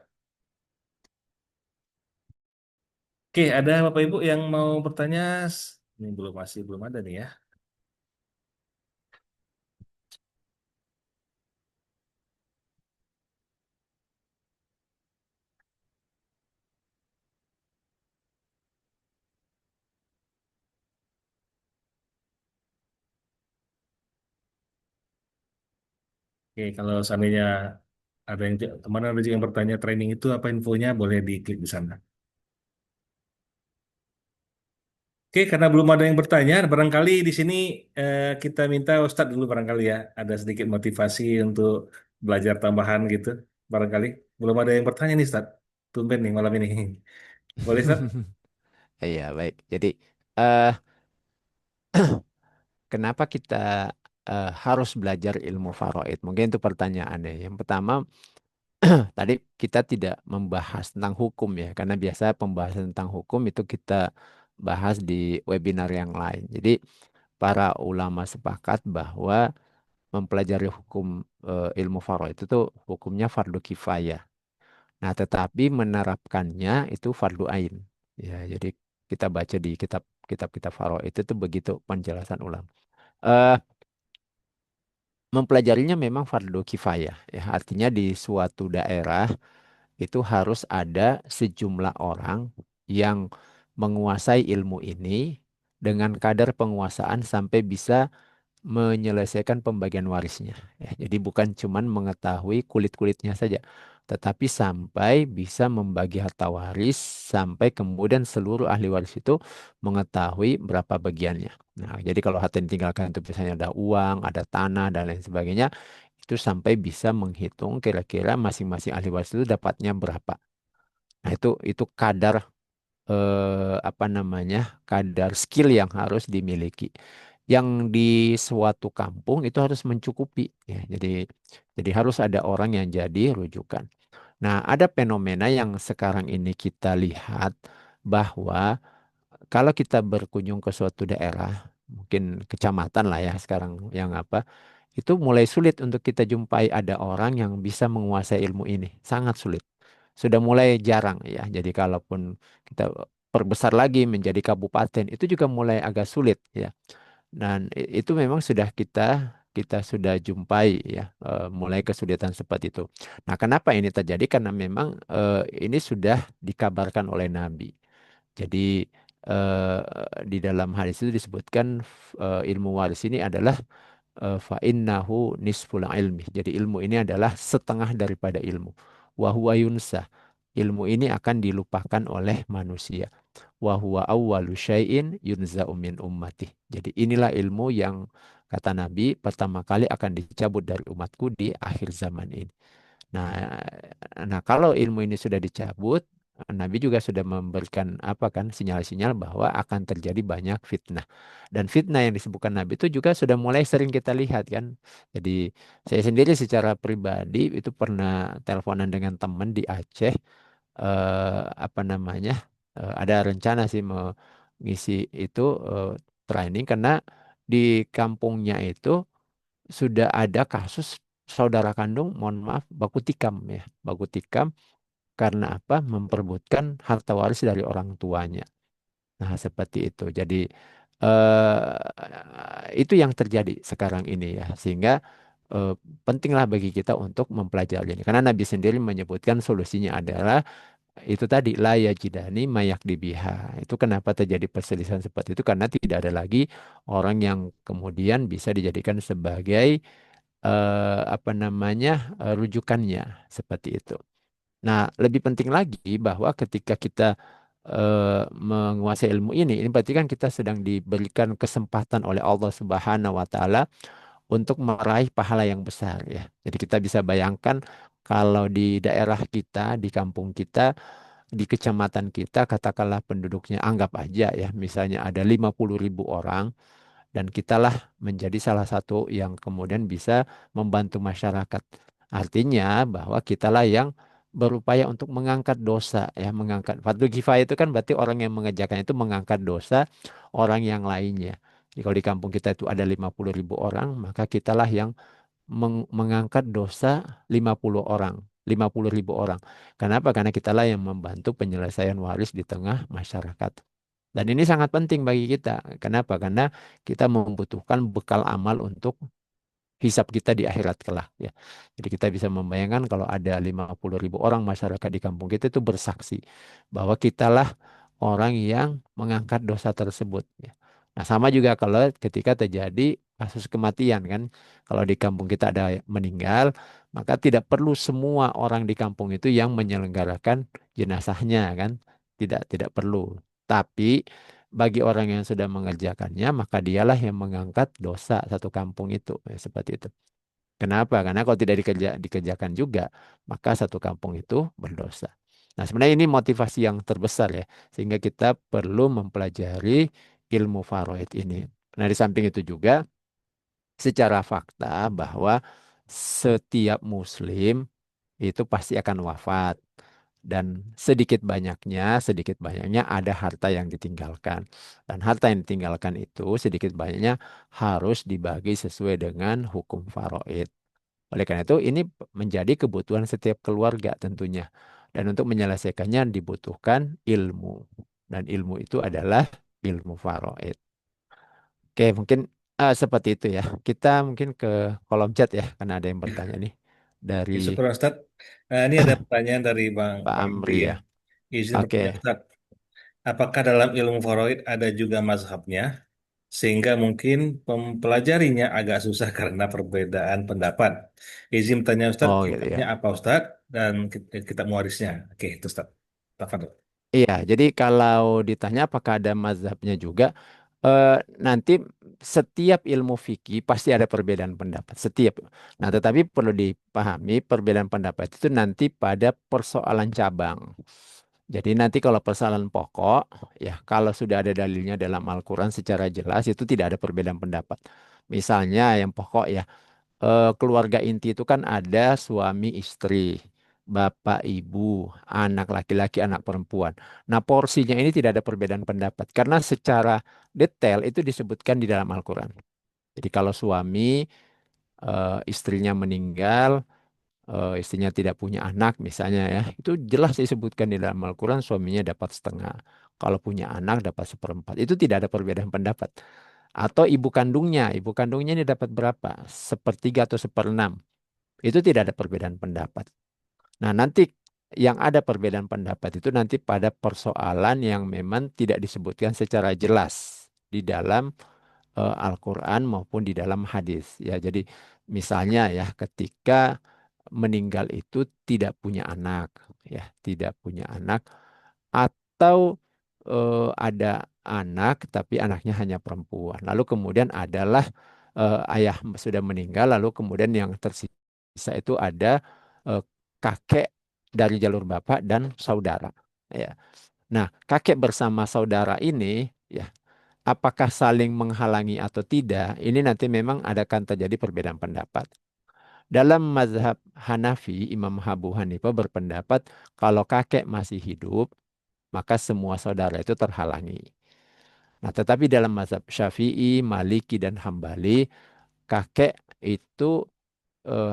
Oke, ada Bapak Ibu yang mau bertanya? Ini masih belum ada nih ya. Oke, kalau seandainya ada yang kemana ada juga yang bertanya training itu apa infonya, boleh diklik di sana. Oke, karena belum ada yang bertanya, barangkali di sini kita minta Ustadz dulu barangkali ya, ada sedikit motivasi untuk belajar tambahan gitu, barangkali. Belum ada yang bertanya nih Ustadz, tumben nih malam ini. Boleh Ustadz? Iya, baik. Jadi, eh kenapa kita harus belajar ilmu faraid? Mungkin itu pertanyaannya. Yang pertama, tadi kita tidak membahas tentang hukum ya, karena biasa pembahasan tentang hukum itu kita bahas di webinar yang lain. Jadi, para ulama sepakat bahwa mempelajari hukum ilmu faraid itu tuh hukumnya fardu kifayah. Nah, tetapi menerapkannya itu fardu ain. Ya, jadi kita baca di kitab-kitab faraid itu tuh begitu penjelasan ulama. Eh, Mempelajarinya memang fardu kifayah. Ya, artinya di suatu daerah itu harus ada sejumlah orang yang menguasai ilmu ini dengan kadar penguasaan sampai bisa menyelesaikan pembagian warisnya. Ya, jadi bukan cuman mengetahui kulit-kulitnya saja, tetapi sampai bisa membagi harta waris sampai kemudian seluruh ahli waris itu mengetahui berapa bagiannya. Nah, jadi kalau harta yang ditinggalkan itu biasanya ada uang, ada tanah dan lain sebagainya, itu sampai bisa menghitung kira-kira masing-masing ahli waris itu dapatnya berapa. Nah, itu kadar apa namanya? Kadar skill yang harus dimiliki yang di suatu kampung itu harus mencukupi ya. Jadi harus ada orang yang jadi rujukan. Nah, ada fenomena yang sekarang ini kita lihat bahwa kalau kita berkunjung ke suatu daerah, mungkin kecamatan lah ya sekarang yang apa, itu mulai sulit untuk kita jumpai ada orang yang bisa menguasai ilmu ini. Sangat sulit. Sudah mulai jarang ya. Jadi kalaupun kita perbesar lagi menjadi kabupaten, itu juga mulai agak sulit ya. Dan itu memang sudah kita sudah jumpai ya, mulai kesulitan seperti itu. Nah, kenapa ini terjadi? Karena memang ini sudah dikabarkan oleh Nabi. Jadi eh, di dalam hadis itu disebutkan ilmu waris ini adalah fa innahu nisful ilmi. Jadi ilmu ini adalah setengah daripada ilmu. Wa huwa yunsa. Ilmu ini akan dilupakan oleh manusia wa huwa awwalu syai'in yunza'u min ummati. Jadi inilah ilmu yang kata Nabi pertama kali akan dicabut dari umatku di akhir zaman ini. Nah, nah kalau ilmu ini sudah dicabut, Nabi juga sudah memberikan apa kan sinyal-sinyal bahwa akan terjadi banyak fitnah. Dan fitnah yang disebutkan Nabi itu juga sudah mulai sering kita lihat kan. Jadi saya sendiri secara pribadi itu pernah teleponan dengan teman di Aceh, apa namanya, ada rencana sih mengisi itu training karena di kampungnya itu sudah ada kasus saudara kandung, mohon maaf, baku tikam ya, baku tikam karena apa? Memperebutkan harta waris dari orang tuanya. Nah, seperti itu. Jadi itu yang terjadi sekarang ini ya, sehingga eh, pentinglah bagi kita untuk mempelajari ini. Karena Nabi sendiri menyebutkan solusinya adalah itu tadi la yajidani mayak dibiha. Itu kenapa terjadi perselisihan seperti itu karena tidak ada lagi orang yang kemudian bisa dijadikan sebagai apa namanya rujukannya seperti itu. Nah, lebih penting lagi bahwa ketika kita menguasai ilmu ini berarti kan kita sedang diberikan kesempatan oleh Allah Subhanahu wa taala untuk meraih pahala yang besar ya. Jadi kita bisa bayangkan kalau di daerah kita, di kampung kita di kecamatan kita katakanlah penduduknya anggap aja ya misalnya ada 50.000 orang dan kitalah menjadi salah satu yang kemudian bisa membantu masyarakat. Artinya bahwa kitalah yang berupaya untuk mengangkat dosa ya mengangkat fardu kifayah itu kan berarti orang yang mengerjakan itu mengangkat dosa orang yang lainnya. Jadi kalau di kampung kita itu ada 50.000 orang maka kitalah yang mengangkat dosa 50 orang, 50.000 orang. Kenapa? Karena kitalah yang membantu penyelesaian waris di tengah masyarakat. Dan ini sangat penting bagi kita. Kenapa? Karena kita membutuhkan bekal amal untuk hisab kita di akhirat kelak ya. Jadi kita bisa membayangkan kalau ada 50.000 orang masyarakat di kampung kita itu bersaksi bahwa kitalah orang yang mengangkat dosa tersebut ya. Nah, sama juga kalau ketika terjadi kasus kematian kan. Kalau di kampung kita ada meninggal, maka tidak perlu semua orang di kampung itu yang menyelenggarakan jenazahnya kan. Tidak perlu. Tapi bagi orang yang sudah mengerjakannya, maka dialah yang mengangkat dosa satu kampung itu. Ya, seperti itu. Kenapa? Karena kalau tidak dikerjakan juga, maka satu kampung itu berdosa. Nah, sebenarnya ini motivasi yang terbesar ya, sehingga kita perlu mempelajari ilmu faraid ini. Nah, di samping itu juga, secara fakta bahwa setiap muslim itu pasti akan wafat dan sedikit banyaknya ada harta yang ditinggalkan dan harta yang ditinggalkan itu sedikit banyaknya harus dibagi sesuai dengan hukum faraid. Oleh karena itu ini menjadi kebutuhan setiap keluarga tentunya dan untuk menyelesaikannya dibutuhkan ilmu dan ilmu itu adalah ilmu faraid. Oke, mungkin seperti itu ya. Kita mungkin ke kolom chat ya karena ada yang bertanya nih dari Ya, syukur Ustaz. Nah, ini ada pertanyaan dari Bang Pak Fahri Amri ya. ya. Izin Oke. bertanya Ustaz, apakah dalam ilmu faraid ada juga mazhabnya? Sehingga mungkin mempelajarinya agak susah karena perbedaan pendapat. Izin bertanya Ustaz, Oh gitu ya. kitabnya apa Ustaz? Dan kitab muarisnya. Oke, itu Ustaz. Tafadhol. Iya, jadi kalau ditanya apakah ada mazhabnya juga, eh, nanti setiap ilmu fikih pasti ada perbedaan pendapat. Setiap. Nah, tetapi perlu dipahami perbedaan pendapat itu nanti pada persoalan cabang. Jadi nanti kalau persoalan pokok, ya kalau sudah ada dalilnya dalam Al-Quran secara jelas itu tidak ada perbedaan pendapat. Misalnya yang pokok ya keluarga inti itu kan ada suami istri, bapak ibu, anak laki-laki, anak perempuan. Nah, porsinya ini tidak ada perbedaan pendapat karena secara detail itu disebutkan di dalam Al-Quran. Jadi kalau suami istrinya meninggal, istrinya tidak punya anak misalnya ya, itu jelas disebutkan di dalam Al-Quran suaminya dapat setengah. Kalau punya anak dapat seperempat. Itu tidak ada perbedaan pendapat. Atau ibu kandungnya ini dapat berapa? Sepertiga atau seperenam. Itu tidak ada perbedaan pendapat. Nah, nanti yang ada perbedaan pendapat itu nanti pada persoalan yang memang tidak disebutkan secara jelas di dalam Al-Quran maupun di dalam hadis. Ya, jadi misalnya ya ketika meninggal itu tidak punya anak, ya tidak punya anak atau ada anak tapi anaknya hanya perempuan. Lalu kemudian adalah ayah sudah meninggal, lalu kemudian yang tersisa itu ada eh, kakek dari jalur bapak dan saudara. Ya. Nah, kakek bersama saudara ini, ya, apakah saling menghalangi atau tidak? Ini nanti memang akan terjadi perbedaan pendapat. Dalam mazhab Hanafi, Imam Abu Hanifah berpendapat kalau kakek masih hidup, maka semua saudara itu terhalangi. Nah, tetapi dalam mazhab Syafi'i, Maliki, dan Hambali, kakek itu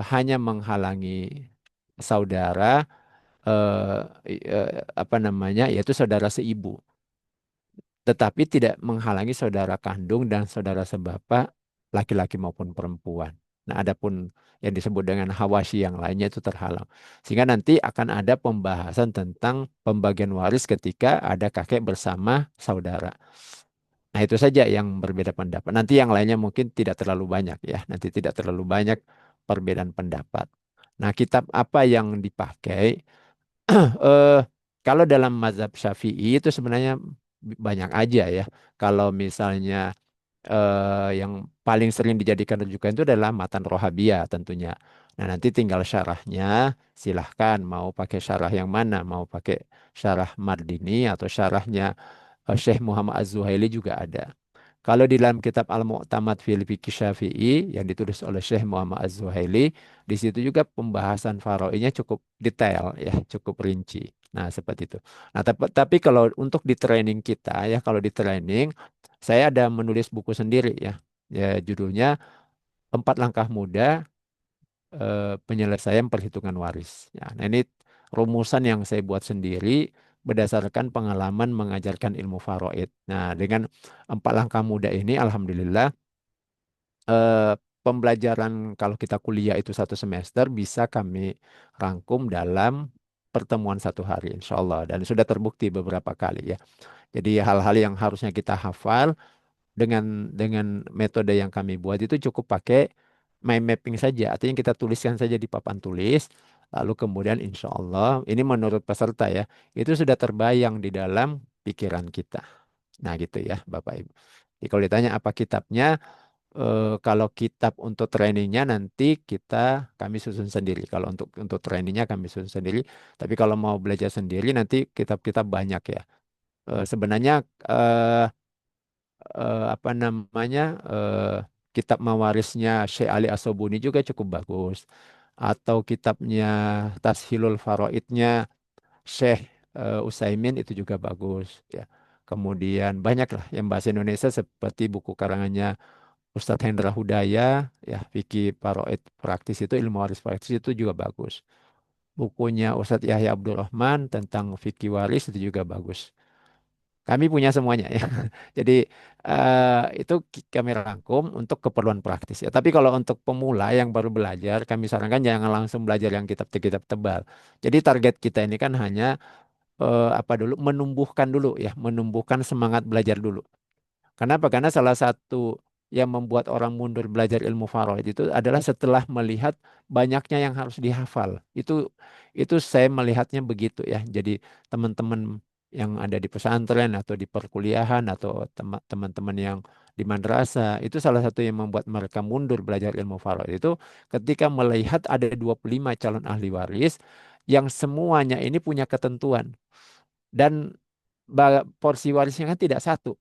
hanya menghalangi saudara apa namanya yaitu saudara seibu, tetapi tidak menghalangi saudara kandung dan saudara sebapak laki-laki maupun perempuan. Nah, adapun yang disebut dengan hawasyi yang lainnya itu terhalang. Sehingga nanti akan ada pembahasan tentang pembagian waris ketika ada kakek bersama saudara. Nah, itu saja yang berbeda pendapat. Nanti yang lainnya mungkin tidak terlalu banyak ya. Nanti tidak terlalu banyak perbedaan pendapat. Nah, kitab apa yang dipakai? eh Kalau dalam mazhab Syafi'i itu sebenarnya banyak aja ya. Kalau misalnya yang paling sering dijadikan rujukan itu adalah matan Rohabiyah tentunya. Nah, nanti tinggal syarahnya, silahkan mau pakai syarah yang mana, mau pakai syarah Mardini atau syarahnya Syekh Muhammad Az-Zuhaili juga ada. Kalau di dalam kitab Al-Mu'tamad fil Fiqh Syafi'i yang ditulis oleh Syekh Muhammad Az-Zuhaili, di situ juga pembahasan faraidnya cukup detail ya, cukup rinci. Nah, seperti itu. Nah, tapi kalau untuk di training kita ya, kalau di training saya ada menulis buku sendiri ya. Ya, judulnya Empat Langkah Mudah Penyelesaian Perhitungan Waris. Ya, nah ini rumusan yang saya buat sendiri berdasarkan pengalaman mengajarkan ilmu faraid. Nah, dengan empat langkah mudah ini, alhamdulillah, eh, pembelajaran kalau kita kuliah itu 1 semester bisa kami rangkum dalam pertemuan 1 hari, insya Allah. Dan sudah terbukti beberapa kali ya. Jadi hal-hal yang harusnya kita hafal dengan metode yang kami buat itu cukup pakai mind mapping saja. Artinya kita tuliskan saja di papan tulis, lalu kemudian insya Allah ini menurut peserta ya, itu sudah terbayang di dalam pikiran kita. Nah gitu ya Bapak Ibu. Jadi kalau ditanya apa kitabnya, kalau kitab untuk trainingnya nanti kami susun sendiri. Kalau untuk trainingnya kami susun sendiri. Tapi kalau mau belajar sendiri nanti kitab-kitab banyak ya. Sebenarnya eh, apa namanya kitab mawarisnya Syekh Ali Asobuni juga cukup bagus atau kitabnya Tashilul Faraidnya Syekh Utsaimin itu juga bagus ya. Kemudian banyak lah yang bahasa Indonesia seperti buku karangannya Ustadz Hendra Hudaya ya, Fikih Faraid Praktis itu, ilmu waris praktis itu juga bagus. Bukunya Ustadz Yahya Abdurrahman tentang fikih waris itu juga bagus. Kami punya semuanya ya. Jadi itu kami rangkum untuk keperluan praktis ya. Tapi kalau untuk pemula yang baru belajar, kami sarankan jangan langsung belajar yang kitab-kitab tebal. Jadi target kita ini kan hanya apa dulu, menumbuhkan dulu ya, menumbuhkan semangat belajar dulu. Kenapa? Karena salah satu yang membuat orang mundur belajar ilmu faraid itu adalah setelah melihat banyaknya yang harus dihafal. Itu saya melihatnya begitu ya. Jadi teman-teman yang ada di pesantren atau di perkuliahan atau teman-teman yang di madrasah, itu salah satu yang membuat mereka mundur belajar ilmu faraid itu ketika melihat ada 25 calon ahli waris yang semuanya ini punya ketentuan dan porsi warisnya kan tidak satu.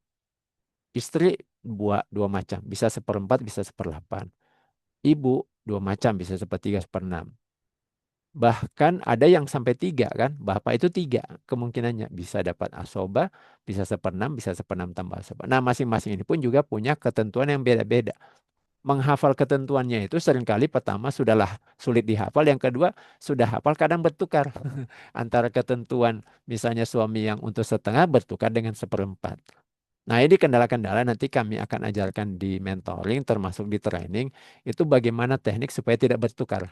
Istri buat dua macam, bisa seperempat, bisa seperlapan. Ibu dua macam, bisa sepertiga, seperenam. Bahkan ada yang sampai tiga kan, bapak itu tiga kemungkinannya. Bisa dapat asoba, bisa seperenam, bisa seperenam tambah asoba. Nah masing-masing ini pun juga punya ketentuan yang beda-beda. Menghafal ketentuannya itu seringkali pertama sudahlah sulit dihafal, yang kedua sudah hafal kadang bertukar. Antara ketentuan misalnya suami yang untuk setengah bertukar dengan seperempat. Nah, ini kendala-kendala nanti kami akan ajarkan di mentoring, termasuk di training, itu bagaimana teknik supaya tidak bertukar.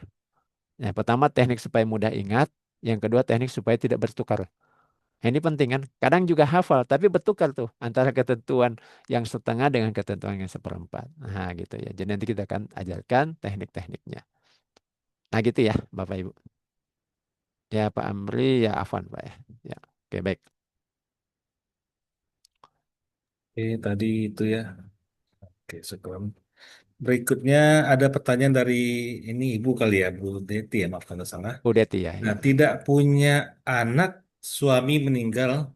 Yang pertama, teknik supaya mudah ingat. Yang kedua, teknik supaya tidak bertukar. Nah, ini penting kan? Kadang juga hafal, tapi bertukar tuh antara ketentuan yang setengah dengan ketentuan yang seperempat. Nah, gitu ya. Jadi nanti kita akan ajarkan teknik-tekniknya. Nah, gitu ya, Bapak Ibu. Ya, Pak Amri, ya Afwan, Pak ya. Ya, oke, baik. Oke, tadi itu ya. Oke, syukur. Berikutnya ada pertanyaan dari ini Ibu kali ya, Bu Deti ya, maaf kalau salah. Bu Deti ya, Nah, ya. tidak punya anak, suami meninggal,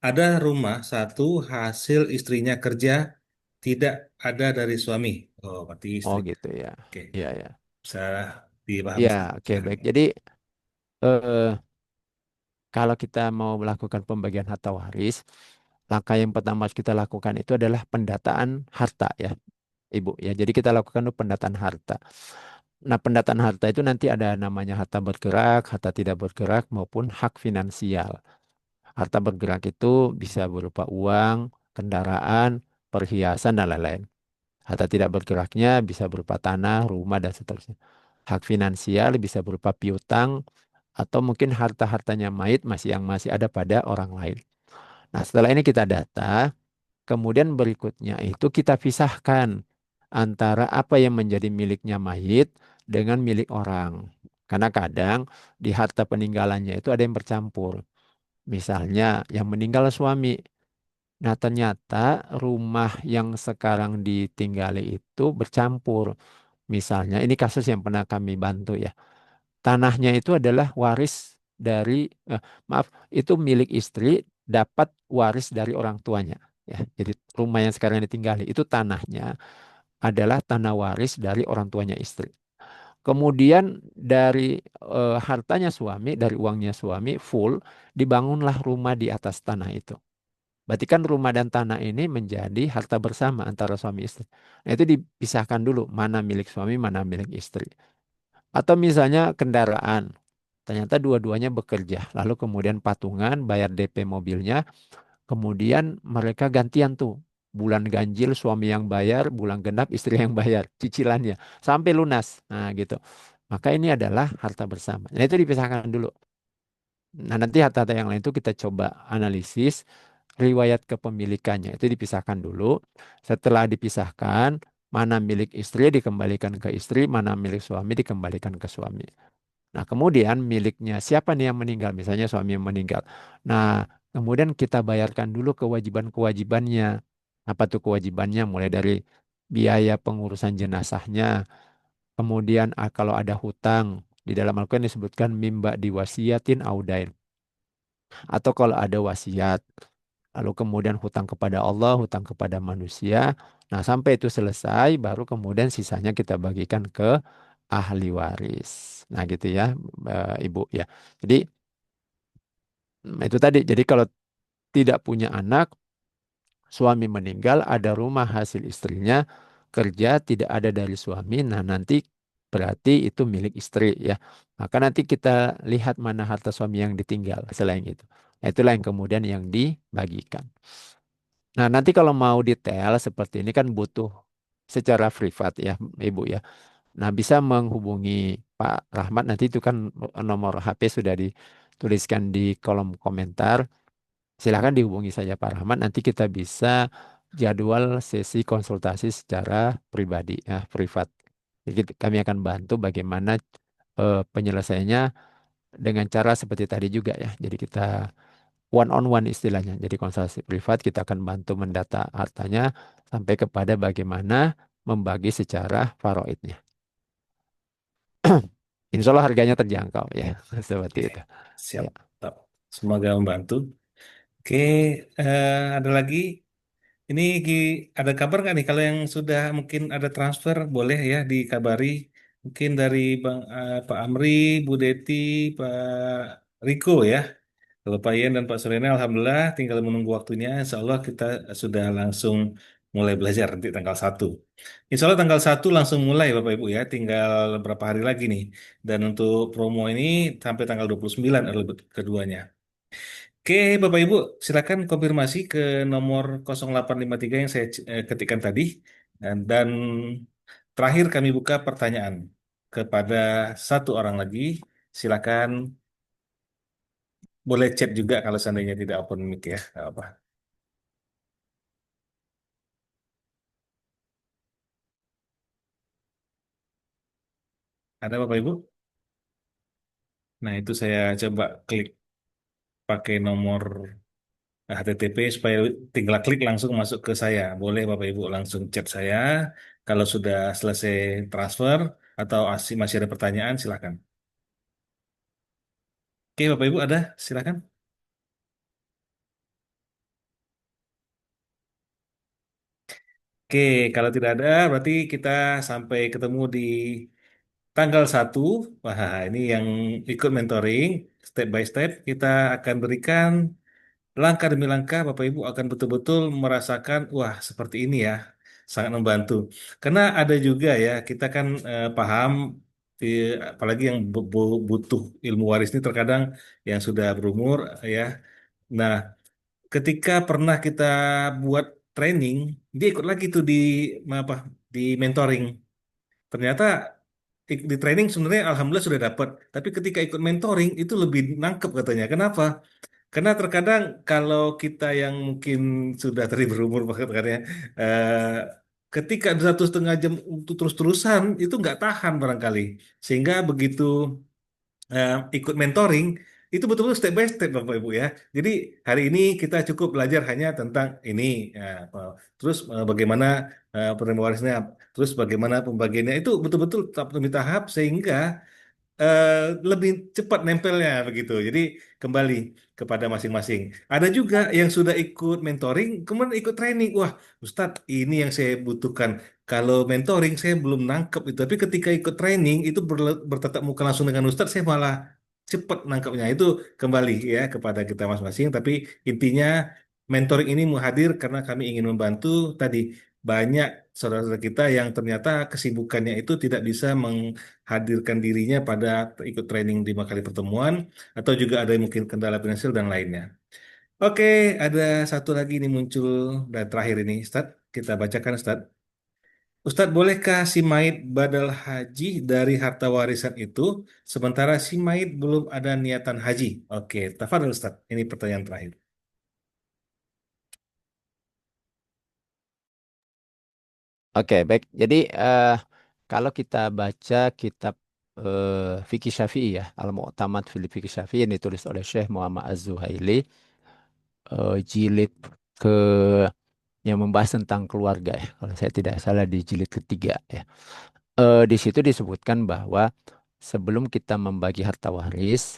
ada rumah satu hasil istrinya kerja, tidak ada dari suami. Oh, berarti Oh, istri. gitu ya. Oke, Iya, ya. bisa dipahami. Ya, oke, baik. Jadi, eh, kalau kita mau melakukan pembagian harta waris, langkah yang pertama harus kita lakukan itu adalah pendataan harta ya, Ibu. Ya, jadi kita lakukan dulu pendataan harta. Nah, pendataan harta itu nanti ada namanya harta bergerak, harta tidak bergerak, maupun hak finansial. Harta bergerak itu bisa berupa uang, kendaraan, perhiasan, dan lain-lain. Harta tidak bergeraknya bisa berupa tanah, rumah, dan seterusnya. Hak finansial bisa berupa piutang, atau mungkin harta-hartanya mayit yang masih ada pada orang lain. Nah, setelah ini kita data, kemudian berikutnya itu kita pisahkan antara apa yang menjadi miliknya mayit dengan milik orang. Karena kadang di harta peninggalannya itu ada yang bercampur. Misalnya yang meninggal suami. Nah, ternyata rumah yang sekarang ditinggali itu bercampur. Misalnya, ini kasus yang pernah kami bantu ya. Tanahnya itu adalah waris dari, maaf, itu milik istri, dapat waris dari orang tuanya. Ya, jadi rumah yang sekarang ditinggali itu tanahnya adalah tanah waris dari orang tuanya istri. Kemudian dari hartanya suami, dari uangnya suami full, dibangunlah rumah di atas tanah itu. Berarti kan rumah dan tanah ini menjadi harta bersama antara suami istri. Nah, itu dipisahkan dulu mana milik suami, mana milik istri. Atau misalnya kendaraan. Ternyata dua-duanya bekerja. Lalu kemudian patungan, bayar DP mobilnya. Kemudian mereka gantian tuh. Bulan ganjil suami yang bayar, bulan genap istri yang bayar. Cicilannya. Sampai lunas. Nah gitu. Maka ini adalah harta bersama. Nah itu dipisahkan dulu. Nah nanti harta-harta yang lain itu kita coba analisis riwayat kepemilikannya. Itu dipisahkan dulu. Setelah dipisahkan, mana milik istri dikembalikan ke istri, mana milik suami dikembalikan ke suami. Nah, kemudian miliknya siapa nih yang meninggal? Misalnya suami yang meninggal. Nah, kemudian kita bayarkan dulu kewajiban-kewajibannya. Apa tuh kewajibannya? Mulai dari biaya pengurusan jenazahnya. Kemudian kalau ada hutang, di dalam Al-Quran disebutkan mimba diwasiatin audain. Atau kalau ada wasiat, lalu kemudian hutang kepada Allah, hutang kepada manusia. Nah, sampai itu selesai, baru kemudian sisanya kita bagikan ke ahli waris. Nah, gitu ya, Ibu ya. Jadi itu tadi. Jadi kalau tidak punya anak, suami meninggal, ada rumah hasil istrinya, kerja tidak ada dari suami. Nah, nanti berarti itu milik istri ya. Maka nanti kita lihat mana harta suami yang ditinggal selain itu. Nah, itulah yang kemudian yang dibagikan. Nah, nanti kalau mau detail seperti ini kan butuh secara privat ya, Ibu ya. Nah, bisa menghubungi Pak Rahmat. Nanti itu kan nomor HP sudah dituliskan di kolom komentar. Silahkan dihubungi saja Pak Rahmat. Nanti kita bisa jadwal sesi konsultasi secara pribadi, ya, privat. Jadi kami akan bantu bagaimana penyelesaiannya dengan cara seperti tadi juga ya. Jadi kita one on one istilahnya. Jadi konsultasi privat kita akan bantu mendata hartanya sampai kepada bagaimana membagi secara faraidnya. Insya Allah harganya terjangkau ya, seperti Oke, itu. siap. Ya. Top. Semoga membantu. Oke, ada lagi. Ini ada kabar nggak nih kalau yang sudah mungkin ada transfer boleh ya dikabari. Mungkin dari Pak Amri, Bu Deti, Pak Riko ya. Kalau Pak Ian dan Pak Suryana, Alhamdulillah tinggal menunggu waktunya. Insya Allah kita sudah langsung mulai belajar nanti tanggal 1. Insya Allah tanggal 1 langsung mulai Bapak Ibu ya. Tinggal berapa hari lagi nih. Dan untuk promo ini sampai tanggal 29 adalah keduanya. Oke, Bapak Ibu, silakan konfirmasi ke nomor 0853 yang saya ketikkan tadi. Dan terakhir kami buka pertanyaan kepada satu orang lagi. Silakan boleh chat juga kalau seandainya tidak open mic ya. Nggak apa. Ada Bapak Ibu? Nah, itu saya coba klik pakai nomor HTTP supaya tinggal klik langsung masuk ke saya. Boleh Bapak Ibu langsung chat saya. Kalau sudah selesai transfer atau masih ada pertanyaan, silakan. Oke, Bapak Ibu ada? Silakan. Oke, kalau tidak ada, berarti kita sampai ketemu di tanggal 1. Wah, ini yang ikut mentoring, step by step, kita akan berikan langkah demi langkah, Bapak Ibu akan betul-betul merasakan, wah, seperti ini ya, sangat membantu. Karena ada juga ya, kita kan paham, apalagi yang butuh ilmu waris ini terkadang yang sudah berumur ya. Nah, ketika pernah kita buat training, dia ikut lagi tuh di apa di mentoring. Ternyata di training sebenarnya alhamdulillah sudah dapat, tapi ketika ikut mentoring itu lebih nangkep katanya. Kenapa? Karena terkadang kalau kita yang mungkin sudah tadi berumur bahkan katanya, ketika 1,5 jam untuk terus-terusan itu nggak tahan barangkali. Sehingga begitu ikut mentoring, itu betul-betul step by step Bapak Ibu ya. Jadi hari ini kita cukup belajar hanya tentang ini, ya, terus bagaimana penerima warisnya, terus bagaimana pembagiannya itu betul-betul tahap demi tahap sehingga eh, lebih cepat nempelnya begitu. Jadi kembali kepada masing-masing. Ada juga yang sudah ikut mentoring, kemudian ikut training. Wah, Ustadz, ini yang saya butuhkan. Kalau mentoring saya belum nangkep itu, tapi ketika ikut training itu bertatap muka langsung dengan Ustadz, saya malah cepat nangkepnya. Itu kembali ya kepada kita masing-masing. Tapi intinya mentoring ini mau hadir karena kami ingin membantu tadi banyak saudara-saudara kita yang ternyata kesibukannya itu tidak bisa hadirkan dirinya pada ikut training 5 kali pertemuan atau juga ada yang mungkin kendala finansial dan lainnya. Oke, ada satu lagi ini muncul dan terakhir ini, Ustadz. Kita bacakan, Ustadz. Ustadz, bolehkah si mayit badal haji dari harta warisan itu sementara si mayit belum ada niatan haji? Oke, tafadhol Ustadz. Ini pertanyaan terakhir. Oke, baik. Jadi kalau kita baca kitab Fikih Syafi'i ya, Al-Mu'tamad fil Fikih Syafi'i yang ditulis oleh Syekh Muhammad Az-Zuhaili, jilid ke yang membahas tentang keluarga ya, kalau saya tidak salah di jilid ketiga ya. Di situ disebutkan bahwa sebelum kita membagi harta waris,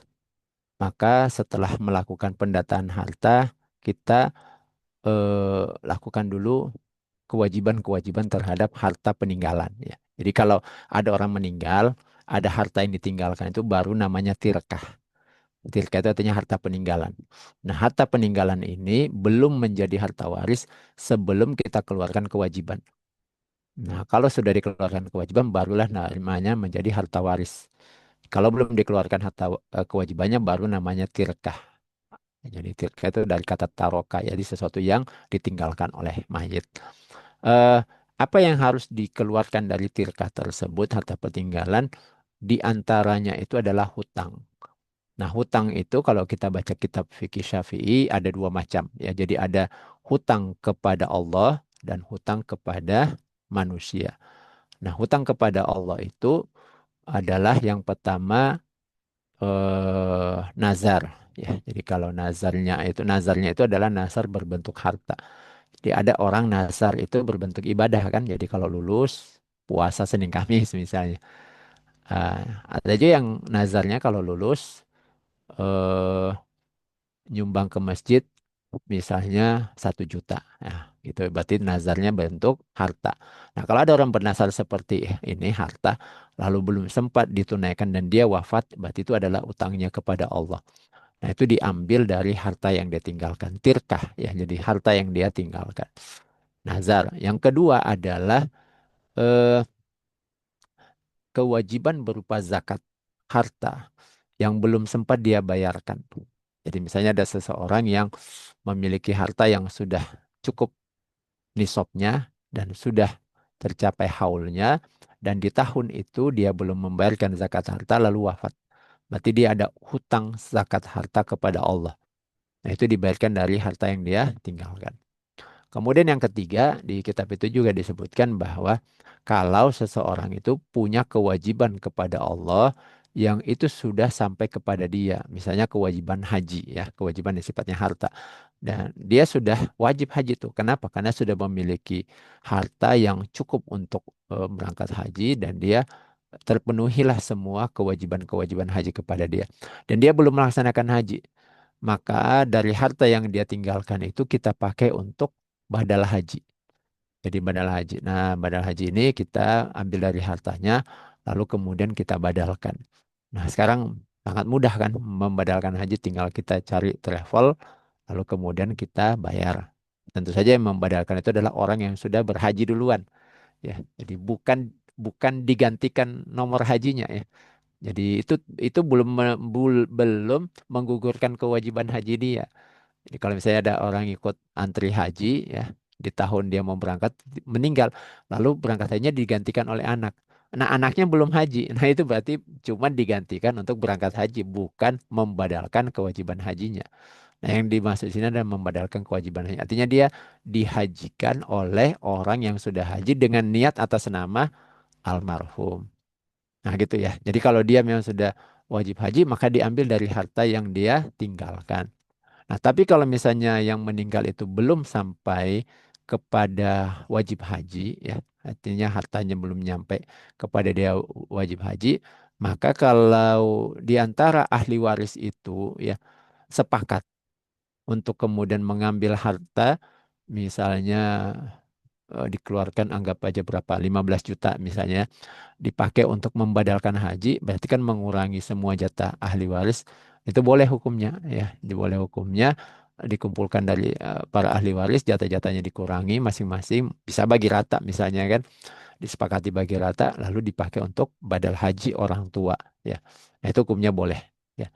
maka setelah melakukan pendataan harta, kita lakukan dulu kewajiban-kewajiban terhadap harta peninggalan ya. Jadi kalau ada orang meninggal, ada harta yang ditinggalkan itu baru namanya tirkah. Tirkah itu artinya harta peninggalan. Nah, harta peninggalan ini belum menjadi harta waris sebelum kita keluarkan kewajiban. Nah, kalau sudah dikeluarkan kewajiban, barulah namanya menjadi harta waris. Kalau belum dikeluarkan harta kewajibannya, baru namanya tirkah. Jadi tirkah itu dari kata taroka, jadi sesuatu yang ditinggalkan oleh mayit. eh, Apa yang harus dikeluarkan dari tirkah tersebut, harta peninggalan, di antaranya itu adalah hutang. Nah, hutang itu kalau kita baca kitab fikih Syafi'i ada dua macam ya. Jadi ada hutang kepada Allah dan hutang kepada manusia. Nah, hutang kepada Allah itu adalah yang pertama nazar ya. Jadi kalau nazarnya itu adalah nazar berbentuk harta. Jadi ada orang nazar itu berbentuk ibadah kan. Jadi kalau lulus puasa Senin Kamis misalnya. Ada juga yang nazarnya kalau lulus eh, nyumbang ke masjid misalnya 1 juta. Nah, gitu. Berarti nazarnya bentuk harta. Nah, kalau ada orang bernazar seperti ini harta, lalu belum sempat ditunaikan dan dia wafat, berarti itu adalah utangnya kepada Allah. Nah, itu diambil dari harta yang dia tinggalkan. Tirkah ya, jadi harta yang dia tinggalkan. Nazar. Yang kedua adalah eh, kewajiban berupa zakat harta yang belum sempat dia bayarkan. Jadi misalnya ada seseorang yang memiliki harta yang sudah cukup nisabnya dan sudah tercapai haulnya dan di tahun itu dia belum membayarkan zakat harta lalu wafat. Berarti dia ada hutang zakat harta kepada Allah. Nah, itu dibayarkan dari harta yang dia tinggalkan. Kemudian yang ketiga, di kitab itu juga disebutkan bahwa kalau seseorang itu punya kewajiban kepada Allah yang itu sudah sampai kepada dia, misalnya kewajiban haji ya, kewajiban yang sifatnya harta. Dan dia sudah wajib haji itu. Kenapa? Karena sudah memiliki harta yang cukup untuk berangkat haji dan dia terpenuhilah semua kewajiban-kewajiban haji kepada dia. Dan dia belum melaksanakan haji. Maka dari harta yang dia tinggalkan itu kita pakai untuk badal haji. Jadi badal haji. Nah, badal haji ini kita ambil dari hartanya, lalu kemudian kita badalkan. Nah, sekarang sangat mudah kan membadalkan haji, tinggal kita cari travel, lalu kemudian kita bayar. Tentu saja yang membadalkan itu adalah orang yang sudah berhaji duluan, ya. Jadi bukan bukan digantikan nomor hajinya ya. Jadi itu belum menggugurkan kewajiban haji dia. Jadi kalau misalnya ada orang ikut antri haji ya, di tahun dia mau berangkat meninggal, lalu berangkat hajinya digantikan oleh anak. Nah, anaknya belum haji. Nah, itu berarti cuma digantikan untuk berangkat haji, bukan membadalkan kewajiban hajinya. Nah, yang dimaksud di sini adalah membadalkan kewajiban haji. Artinya dia dihajikan oleh orang yang sudah haji dengan niat atas nama almarhum. Nah, gitu ya. Jadi kalau dia memang sudah wajib haji, maka diambil dari harta yang dia tinggalkan. Nah, tapi kalau misalnya yang meninggal itu belum sampai kepada wajib haji, ya, artinya hartanya belum nyampe kepada dia wajib haji, maka kalau di antara ahli waris itu ya sepakat untuk kemudian mengambil harta, misalnya dikeluarkan anggap aja berapa, 15 juta misalnya, dipakai untuk membadalkan haji, berarti kan mengurangi semua jatah ahli waris. Itu boleh hukumnya ya, boleh hukumnya dikumpulkan dari para ahli waris, jatah-jatahnya dikurangi masing-masing, bisa bagi rata misalnya kan, disepakati bagi rata lalu dipakai untuk badal haji orang tua ya. Nah, itu hukumnya boleh ya.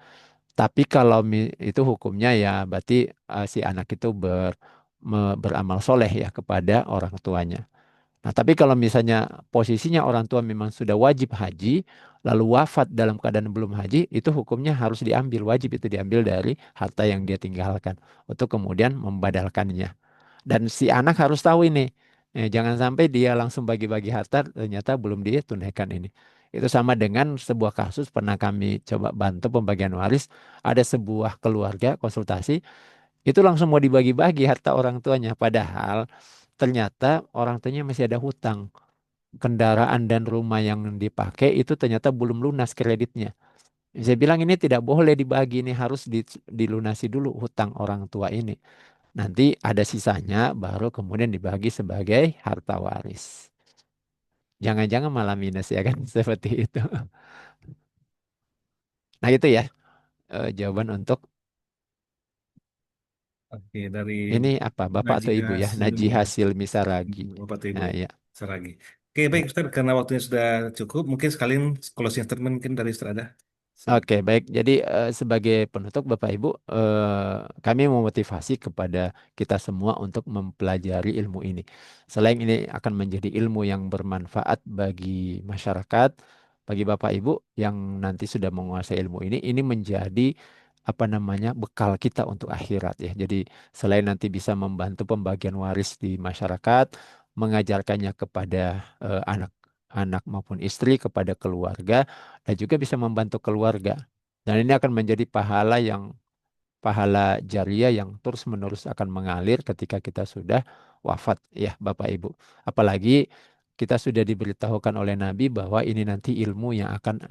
Tapi kalau itu hukumnya ya berarti si anak itu beramal soleh ya kepada orang tuanya. Nah, tapi kalau misalnya posisinya orang tua memang sudah wajib haji, lalu wafat dalam keadaan belum haji, itu hukumnya harus diambil, wajib itu diambil dari harta yang dia tinggalkan untuk kemudian membadalkannya. Dan si anak harus tahu ini. Jangan sampai dia langsung bagi-bagi harta, ternyata belum ditunaikan ini. Itu sama dengan sebuah kasus pernah kami coba bantu pembagian waris. Ada sebuah keluarga konsultasi, itu langsung mau dibagi-bagi harta orang tuanya. Padahal ternyata orang tuanya masih ada hutang. Kendaraan dan rumah yang dipakai itu ternyata belum lunas kreditnya. Saya bilang ini tidak boleh dibagi, ini harus dilunasi dulu hutang orang tua ini. Nanti ada sisanya baru kemudian dibagi sebagai harta waris. Jangan-jangan malah minus ya kan seperti itu. Nah itu ya jawaban untuk Oke, dari ini apa Bapak atau Najih Ibu ya? Hasilmi Najih ya. Hasil Misaragi. Bapak atau Ibu Nah ya. Saragi. Oke, baik Ya. Ustaz, karena waktunya sudah cukup, mungkin sekalian closing statement mungkin dari Ustaz ada. Oke, baik. Jadi sebagai penutup Bapak Ibu, kami memotivasi kepada kita semua untuk mempelajari ilmu ini. Selain ini akan menjadi ilmu yang bermanfaat bagi masyarakat, bagi Bapak Ibu yang nanti sudah menguasai ilmu ini menjadi apa namanya bekal kita untuk akhirat ya. Jadi selain nanti bisa membantu pembagian waris di masyarakat, mengajarkannya kepada anak maupun istri, kepada keluarga, dan juga bisa membantu keluarga. Dan ini akan menjadi pahala jariah yang terus-menerus akan mengalir ketika kita sudah wafat ya Bapak Ibu. Apalagi kita sudah diberitahukan oleh Nabi bahwa ini nanti ilmu yang akan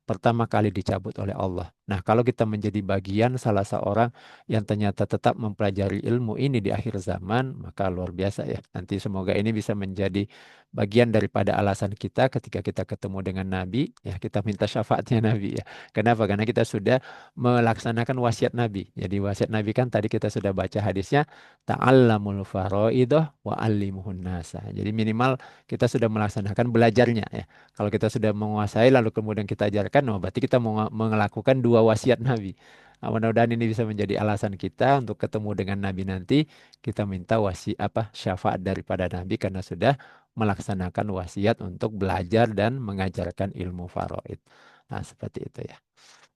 pertama kali dicabut oleh Allah. Nah, kalau kita menjadi bagian salah seorang yang ternyata tetap mempelajari ilmu ini di akhir zaman, maka luar biasa ya. Nanti semoga ini bisa menjadi bagian daripada alasan kita ketika kita ketemu dengan Nabi, ya kita minta syafaatnya Nabi ya. Kenapa? Karena kita sudah melaksanakan wasiat Nabi. Jadi wasiat Nabi kan tadi kita sudah baca hadisnya, ta'allamul faraidah wa 'allimuhun nasa. Jadi minimal kita sudah melaksanakan belajarnya ya. Kalau kita sudah menguasai lalu kemudian kita ajarkan, oh, berarti kita melakukan dua wasiat Nabi. Nah, mudah-mudahan ini bisa menjadi alasan kita untuk ketemu dengan Nabi nanti. Kita minta syafaat daripada Nabi karena sudah melaksanakan wasiat untuk belajar dan mengajarkan ilmu faraid. Nah, seperti itu ya.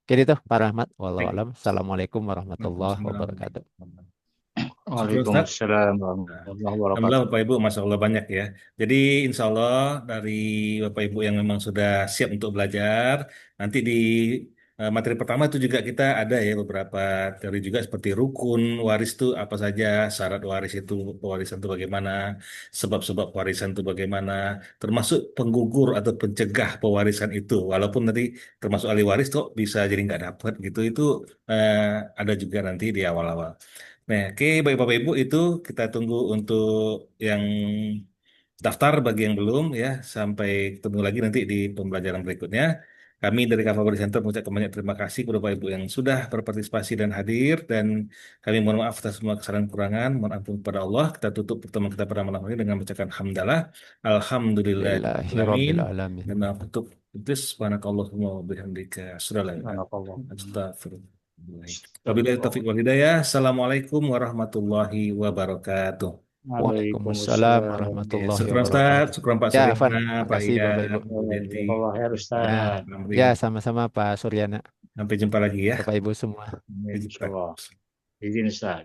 Oke itu Pak Rahmat. Wallahu Baik. alam. Assalamualaikum warahmatullahi Waalaikumsalam. wabarakatuh. Syukur Ustaz. Waalaikumsalam Nah, warahmatullahi Alhamdulillah wabarakatuh. Bapak Ibu, Masya Allah banyak ya. Jadi insya Allah dari Bapak Ibu yang memang sudah siap untuk belajar, nanti di materi pertama itu juga kita ada ya beberapa teori juga seperti rukun waris itu apa saja, syarat waris itu, pewarisan itu bagaimana, sebab-sebab warisan itu bagaimana, termasuk penggugur atau pencegah pewarisan itu. Walaupun nanti termasuk ahli waris kok bisa jadi nggak dapat gitu, itu eh, ada juga nanti di awal-awal. Nah, oke, baik Bapak Ibu itu kita tunggu untuk yang daftar bagi yang belum ya. Sampai ketemu lagi nanti di pembelajaran berikutnya. Kami dari Kavabari Center mengucapkan banyak terima kasih kepada Bapak Ibu yang sudah berpartisipasi dan hadir dan kami mohon maaf atas semua kesalahan kurangan. Mohon ampun kepada Allah. Kita tutup pertemuan kita pada malam ini dengan membacakan hamdalah. Lillahi Alhamdulillahirobbilalamin. rabbil alamin. Dan tutup itu subhanakallahumma wa bihamdika. Subhanallah. Astagfirullah. Wabillahi taufiq Astagfirullah. wal hidayah. Assalamualaikum warahmatullahi wabarakatuh. Waalaikumsalam Waalaikumsalam. Oke, warahmatullahi syukur Ustaz, wabarakatuh. syukur Pak Ya, Suryana, Afan. Pak Makasih Bapak Ibu. Ian, Bu Deti, Jazakallah khair Ya, Ustaz. Amri. ya sama-sama Pak Suryana, Sampai jumpa lagi ya. Bapak Ibu semua. Sampai jumpa. Insyaallah. Izin Ustaz.